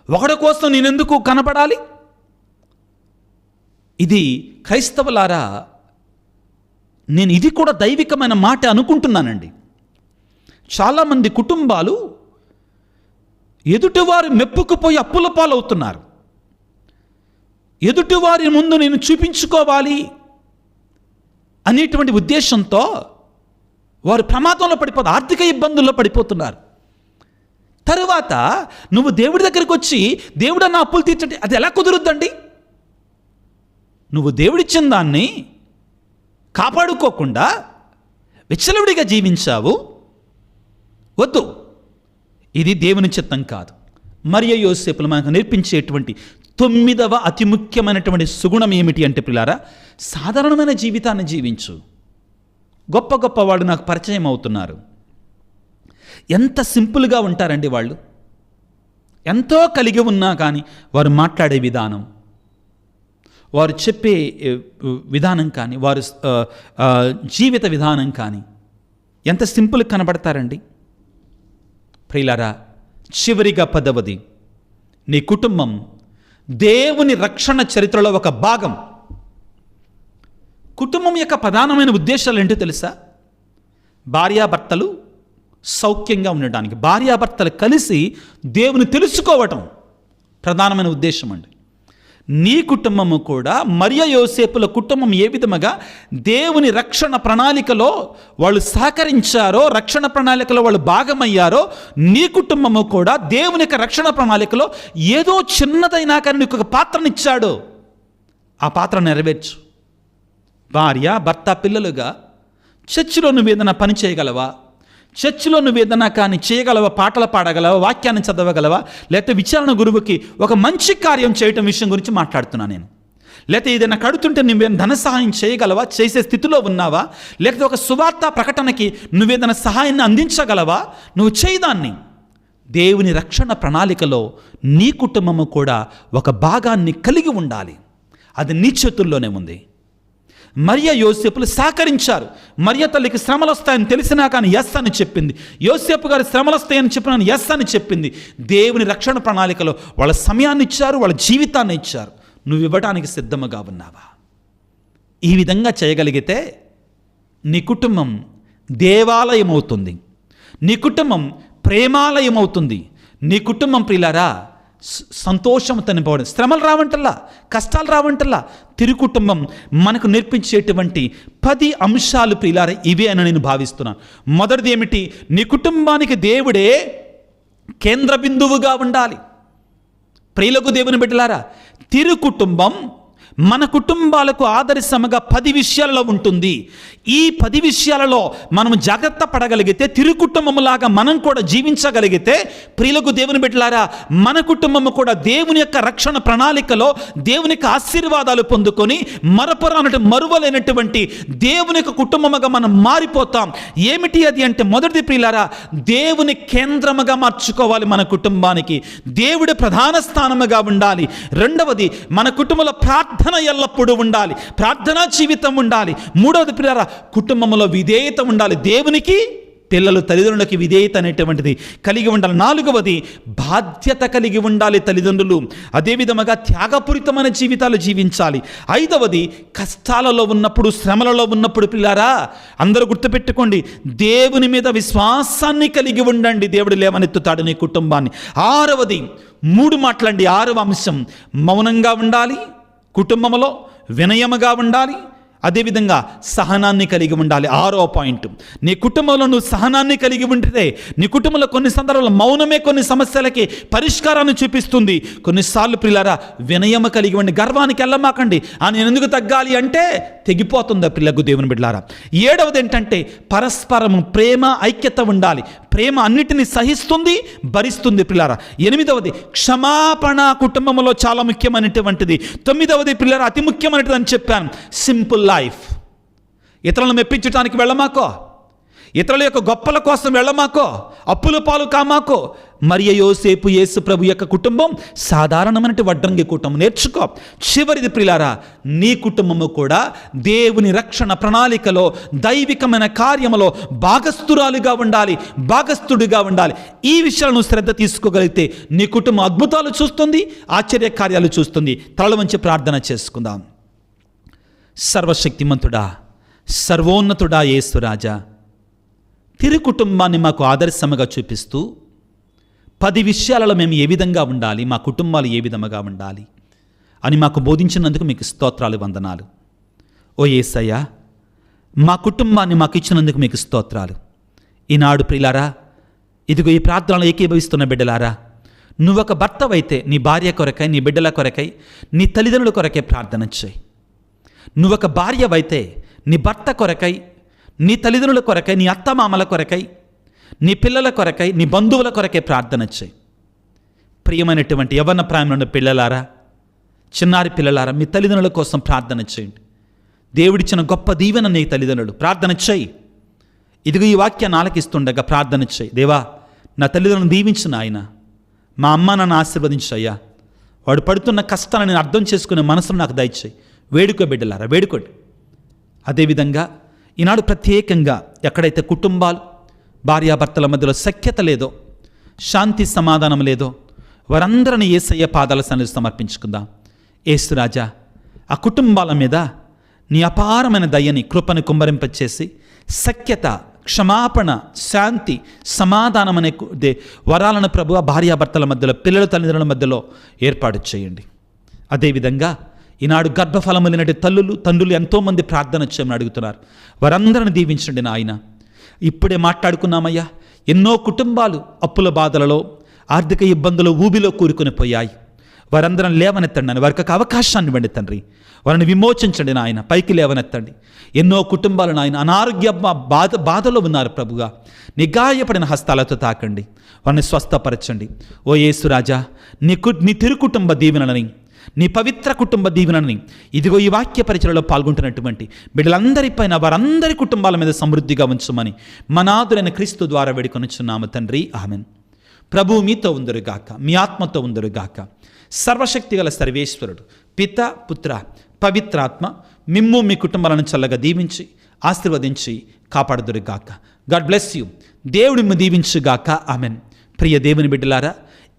ఒకడి కోసం నేనెందుకు కనపడాలి? ఇది క్రైస్తవులారా, నేను ఇది కూడా దైవికమైన మాట అనుకుంటున్నానండి. చాలామంది కుటుంబాలు ఎదుటివారి మెప్పుకుపోయి అప్పుల పాలవుతున్నారు. ఎదుటివారి ముందు నేను చూపించుకోవాలి అనేటువంటి ఉద్దేశంతో వారు ప్రమాదంలో పడిపోతారు, ఆర్థిక ఇబ్బందుల్లో పడిపోతున్నారు. తరువాత నువ్వు దేవుడి దగ్గరికి వచ్చి దేవుడు నా అప్పులు తీర్చండి, అది ఎలా కుదురుద్దండి? నువ్వు దేవుడిచ్చిన దాన్ని కాపాడుకోకుండా విచ్చలవిడిగా జీవించావు. వద్దు, ఇది దేవుని చిత్తం కాదు. మరియ యోసేపులు మనకు నేర్పించేటువంటి 9వ అతి ముఖ్యమైనటువంటి సుగుణం ఏమిటి అంటే ప్రియులారా, సాధారణమైన జీవితాన్ని జీవించు. గొప్ప గొప్ప వాళ్ళు నాకు పరిచయం అవుతున్నారు. ఎంత సింపుల్గా ఉంటారండి వాళ్ళు. ఎంతో కలిగి ఉన్నా కానీ వారు మాట్లాడే విధానం, వారు చెప్పే విధానం కానీ, వారు జీవిత విధానం కానీ ఎంత సింపుల్ కనబడతారండి. ప్రియులారా, చివరిగా 10వది, నీ కుటుంబం దేవుని రక్షణ చరిత్రలో ఒక భాగం. కుటుంబం యొక్క ప్రధానమైన ఉద్దేశాలు ఏంటో తెలుసా? భార్యాభర్తలు సౌఖ్యంగా ఉండడానికి, భార్యాభర్తలు కలిసి దేవుని తెలుసుకోవటం ప్రధానమైన ఉద్దేశం అండి. నీ కుటుంబము కూడా మరియ యోసేపుల కుటుంబం ఏ విధముగా దేవుని రక్షణ ప్రణాళికలో వాళ్ళు సహకరించారో, రక్షణ ప్రణాళికలో వాళ్ళు భాగమయ్యారో, నీ కుటుంబము కూడా దేవుని యొక్క రక్షణ ప్రణాళికలో ఏదో చిన్నదైనా కానీ నీకు ఒక పాత్రనిచ్చాడు. ఆ పాత్ర నెరవేర్చు. భార్య, భర్త, పిల్లలుగా చర్చిలో నువ్వు ఏదైనా పని చేయగలవా? చర్చిలో నువ్వు ఏదైనా కానీ చేయగలవా? పాటలు పాడగలవా? వాక్యాన్ని చదవగలవా? లేకపోతే విచారణ గురువుకి ఒక మంచి కార్యం చేయటం విషయం గురించి మాట్లాడుతున్నాను నేను. లేకపోతే ఏదైనా కడుతుంటే నువ్వేమైనా ధన సహాయం చేయగలవా? చేసే స్థితిలో ఉన్నావా? లేకపోతే ఒక సువార్త ప్రకటనకి నువ్వేదైనా సహాయాన్ని అందించగలవా? నువ్వు చేయదాన్ని. దేవుని రక్షణ ప్రణాళికలో నీ కుటుంబము కూడా ఒక భాగాన్ని కలిగి ఉండాలి. అది నీ చేతుల్లోనే ఉంది. మరియ యోసేపులు సహకరించారు. మరియ తల్లికి శ్రమలు వస్తాయని తెలిసినా కానీ ఎస్ అని చెప్పింది. యోసేపు గారి శ్రమలు వస్తాయని చెప్పినా ఎస్ అని చెప్పింది. దేవుని రక్షణ ప్రణాళికలో వాళ్ళ సమయాన్ని ఇచ్చారు, వాళ్ళ జీవితాన్ని ఇచ్చారు. నువ్వు ఇవ్వడానికి సిద్ధముగా ఉన్నావా? ఈ విధంగా చేయగలిగితే నీ కుటుంబం దేవాలయం అవుతుంది. నీ కుటుంబం ప్రేమాలయం అవుతుంది. నీ కుటుంబం ప్రియులారా సంతోషం తనిపోవడం, శ్రమలు రావంటల్లా, కష్టాలు రావంటల్లా. తిరుగు కుటుంబం మనకు నేర్పించేటువంటి 10 అంశాలు ప్రియులారా ఇవే అని నేను భావిస్తున్నాను. మొదటిది ఏమిటి? నీ కుటుంబానికి దేవుడే కేంద్ర బిందువుగా ఉండాలి. ప్రియులకు దేవుని బిడ్డలారా, తిరు కుటుంబం మన కుటుంబాలకు ఆదర్శముగా 10 విషయాలలో ఉంటుంది. ఈ 10 విషయాలలో మనం జాగ్రత్త పడగలిగితే, తిరు కుటుంబములాగా మనం కూడా జీవించగలిగితే, ప్రియులకు దేవుని బిడ్డలారా, మన కుటుంబము కూడా దేవుని యొక్క రక్షణ ప్రణాళికలో దేవుని యొక్క ఆశీర్వాదాలు పొందుకొని మరువలేనటువంటి దేవుని యొక్క కుటుంబముగా మనం మారిపోతాం. ఏమిటి అది అంటే, మొదటిది ప్రియులారా, దేవుని కేంద్రముగా మార్చుకోవాలి. మన కుటుంబానికి దేవుడి ప్రధాన స్థానముగా ఉండాలి. రెండవది, మన కుటుంబంలో ప్రార్థన ఎల్లప్పుడూ ఉండాలి. ప్రార్థనా జీవితం ఉండాలి. మూడవది ప్రియులారా, కుటుంబంలో విధేయత ఉండాలి. దేవునికి, పిల్లలు తల్లిదండ్రులకి విధేయత అనేటువంటిది కలిగి ఉండాలి. నాలుగవది, బాధ్యత కలిగి ఉండాలి తల్లిదండ్రులు. అదేవిధముగా త్యాగపూరితమైన జీవితాలు జీవించాలి. ఐదవది, కష్టాలలో ఉన్నప్పుడు, శ్రమలలో ఉన్నప్పుడు ప్రియులారా అందరూ గుర్తుపెట్టుకోండి, దేవుని మీద విశ్వాసాన్ని కలిగి ఉండండి. దేవుడు లేవనెత్తుతాడు నీ కుటుంబాన్ని. ఆరవది, 3 మాటలండి. 6వ అంశం, మౌనంగా ఉండాలి. కుటుంబంలో వినయముగా ఉండాలి. అదేవిధంగా సహనాన్ని కలిగి ఉండాలి. 6వ పాయింట్, నీ కుటుంబంలో నువ్వు సహనాన్ని కలిగి ఉంటే, నీ కుటుంబంలో కొన్ని సందర్భాల్లో మౌనమే కొన్ని సమస్యలకి పరిష్కారాన్ని చూపిస్తుంది. కొన్నిసార్లు ప్రియులారా వినయము కలిగి ఉండి, గర్వానికి వెళ్ళమాకండి. నేను ఎందుకు తగ్గాలి అంటే తెగిపోతుంది పిల్లకు దేవుని బిడ్డలారా. 7వది ఏంటంటే, పరస్పరము ప్రేమ, ఐక్యత ఉండాలి. ప్రేమ అన్నిటినీ సహిస్తుంది, భరిస్తుంది ప్రియులారా. 8వది, క్షమాపణ కుటుంబంలో చాలా ముఖ్యమైనటువంటిది. 9వది ప్రియులారా అతి ముఖ్యమైనది అని చెప్పాను, సింపుల్ లైఫ్. ఇతరులను మెప్పించడానికి వెళ్ళమాకో, ఇతరుల యొక్క గొప్పల కోసం వెళ్ళమాకో, అప్పుల పాలు కామాకో. మరియ యోసేపు యేసు ప్రభు యొక్క కుటుంబం సాధారణమైన వడ్రంగి కుటుంబం. నేర్చుకో. చివరిది ప్రియులారా, నీ కుటుంబము కూడా దేవుని రక్షణ ప్రణాళికలో, దైవికమైన కార్యములో భాగస్థురాలుగా ఉండాలి, భాగస్థుడిగా ఉండాలి. ఈ విషయాలను శ్రద్ధ తీసుకోగలిగితే నీ కుటుంబం అద్భుతాలు చూస్తుంది, ఆశ్చర్య కార్యాలు చూస్తుంది. తల వంచి ప్రార్థన చేసుకుందాం. సర్వశక్తిమంతుడా, సర్వోన్నతుడా యేసురాజా, తిరు కుటుంబాన్ని మాకు ఆదర్శముగా చూపిస్తూ 10 విషయాలలో మేము ఏ విధంగా ఉండాలి, మా కుటుంబాలు ఏ విధముగా ఉండాలి అని మాకు బోధించినందుకు మీకు స్తోత్రాలు, వందనాలు. ఓ యేసయ్యా, మా కుటుంబాన్ని మాకు ఇచ్చినందుకు మీకు స్తోత్రాలు. ఈనాడు ప్రియులారా, ఇదిగో ఈ ప్రార్థనలో ఏకీభవిస్తున్న బిడ్డలారా, నువ్వొక భర్తవైతే నీ భార్య కొరకై, నీ బిడ్డల కొరకై, నీ తల్లిదండ్రుల కొరకై ప్రార్థన చేయి. నువ్వొక భార్యవైతే నీ భర్త కొరకై, నీ తల్లిదండ్రుల కొరకై, నీ అత్తమామల కొరకై, నీ పిల్లల కొరకై, నీ బంధువుల కొరకై ప్రార్థన చేయి. ప్రియమైనటువంటి యవ్వన ప్రాయమున్న పిల్లలారా, చిన్నారి పిల్లలారా, మీ తల్లిదండ్రుల కోసం ప్రార్థన చేయండి. దేవుడిచ్చిన గొప్ప దీవెన నీ తల్లిదండ్రులు. ప్రార్థన చేయి. ఇదిగో ఈ వాక్యాన్ని ఆలకిస్తుండగా ప్రార్థన చేయి. దేవా, నా తల్లిదండ్రులను దీవించిన ఆయన, మా అమ్మ నన్ను ఆశీర్వదించు అయ్యా. వాడు పడుతున్న కష్టాలను నేను అర్థం చేసుకునే మనసును నాకు దయచేయి. వేడుకో బిడ్డలారా, వేడుకోండి. అదేవిధంగా ఈనాడు ప్రత్యేకంగా ఎక్కడైతే కుటుంబాలు, భార్యాభర్తల మధ్యలో సఖ్యత లేదో, శాంతి సమాధానం లేదో, వారందరిని యేసయ్య పాదాల సన్నిధిలో సమర్పించుకుందాం. యేసురాజా, ఆ కుటుంబాల మీద నీ అపారమైన దయని, కృపను కుమ్మరింపచేసి సఖ్యత, క్షమాపణ, శాంతి, సమాధానం అనే వరాలను ప్రభు భార్యాభర్తల మధ్యలో, పిల్లల తల్లిదండ్రుల మధ్యలో ఏర్పాటు చేయండి. అదేవిధంగా ఈనాడు గర్భఫలములినటి తండ్రులు ఎంతోమంది ప్రార్థన చేయమని అడుగుతున్నారు. వారందరిని దీవించండి నాయన. ఇప్పుడే మాట్లాడుకున్నామయ్యా, ఎన్నో కుటుంబాలు అప్పుల బాధలలో, ఆర్థిక ఇబ్బందులు, ఊబిలో కూరుకొని పోయాయి. వారందరం లేవనెత్తండి అని, వారికి ఒక అవకాశాన్ని ఇవ్వండి తండ్రి. వారిని విమోచించండి నాయన, పైకి లేవనెత్తండి. ఎన్నో కుటుంబాలు నాయన అనారోగ్య బాధలో ఉన్నారు ప్రభుగా. నీ గాయపడిన హస్తాలతో తాకండి, వారిని స్వస్థపరచండి. ఓ యేసురాజా, నీ తిరు కుటుంబ దీవెనలని, నీ పవిత్ర కుటుంబ దీవెనని ఇదిగో ఈ వాక్య పరిచయలో పాల్గొంటున్నటువంటి బిడ్డలందరిపైన, వారందరి కుటుంబాల మీద సమృద్ధిగా ఉంచమని మనాదులైన క్రీస్తు ద్వారా వేడుకొనుచున్నాము తండ్రి. ఆమెన్. ప్రభువు మీతో ఉందరుగాక, మీ ఆత్మతో ఉందరుగాక. సర్వశక్తిగల సర్వేశ్వరుడు పిత, పుత్ర, పవిత్రాత్మ మిమ్ము మీ కుటుంబాలను చల్లగా దీవించి ఆశీర్వదించి కాపాడుదురుగాక. God bless you. దేవుడి మిమ్ము దీవించుగాక. ఆమెన్. ప్రియ దేవుని బిడ్డలారా,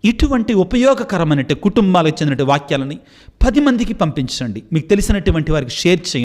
ఇటువంటి ఉపయోగకరమైన కుటుంబాలకు చెందిన వాక్యాలని 10 మందికి పంపించండి. మీకు తెలిసినటువంటి వారికి షేర్ చేయండి.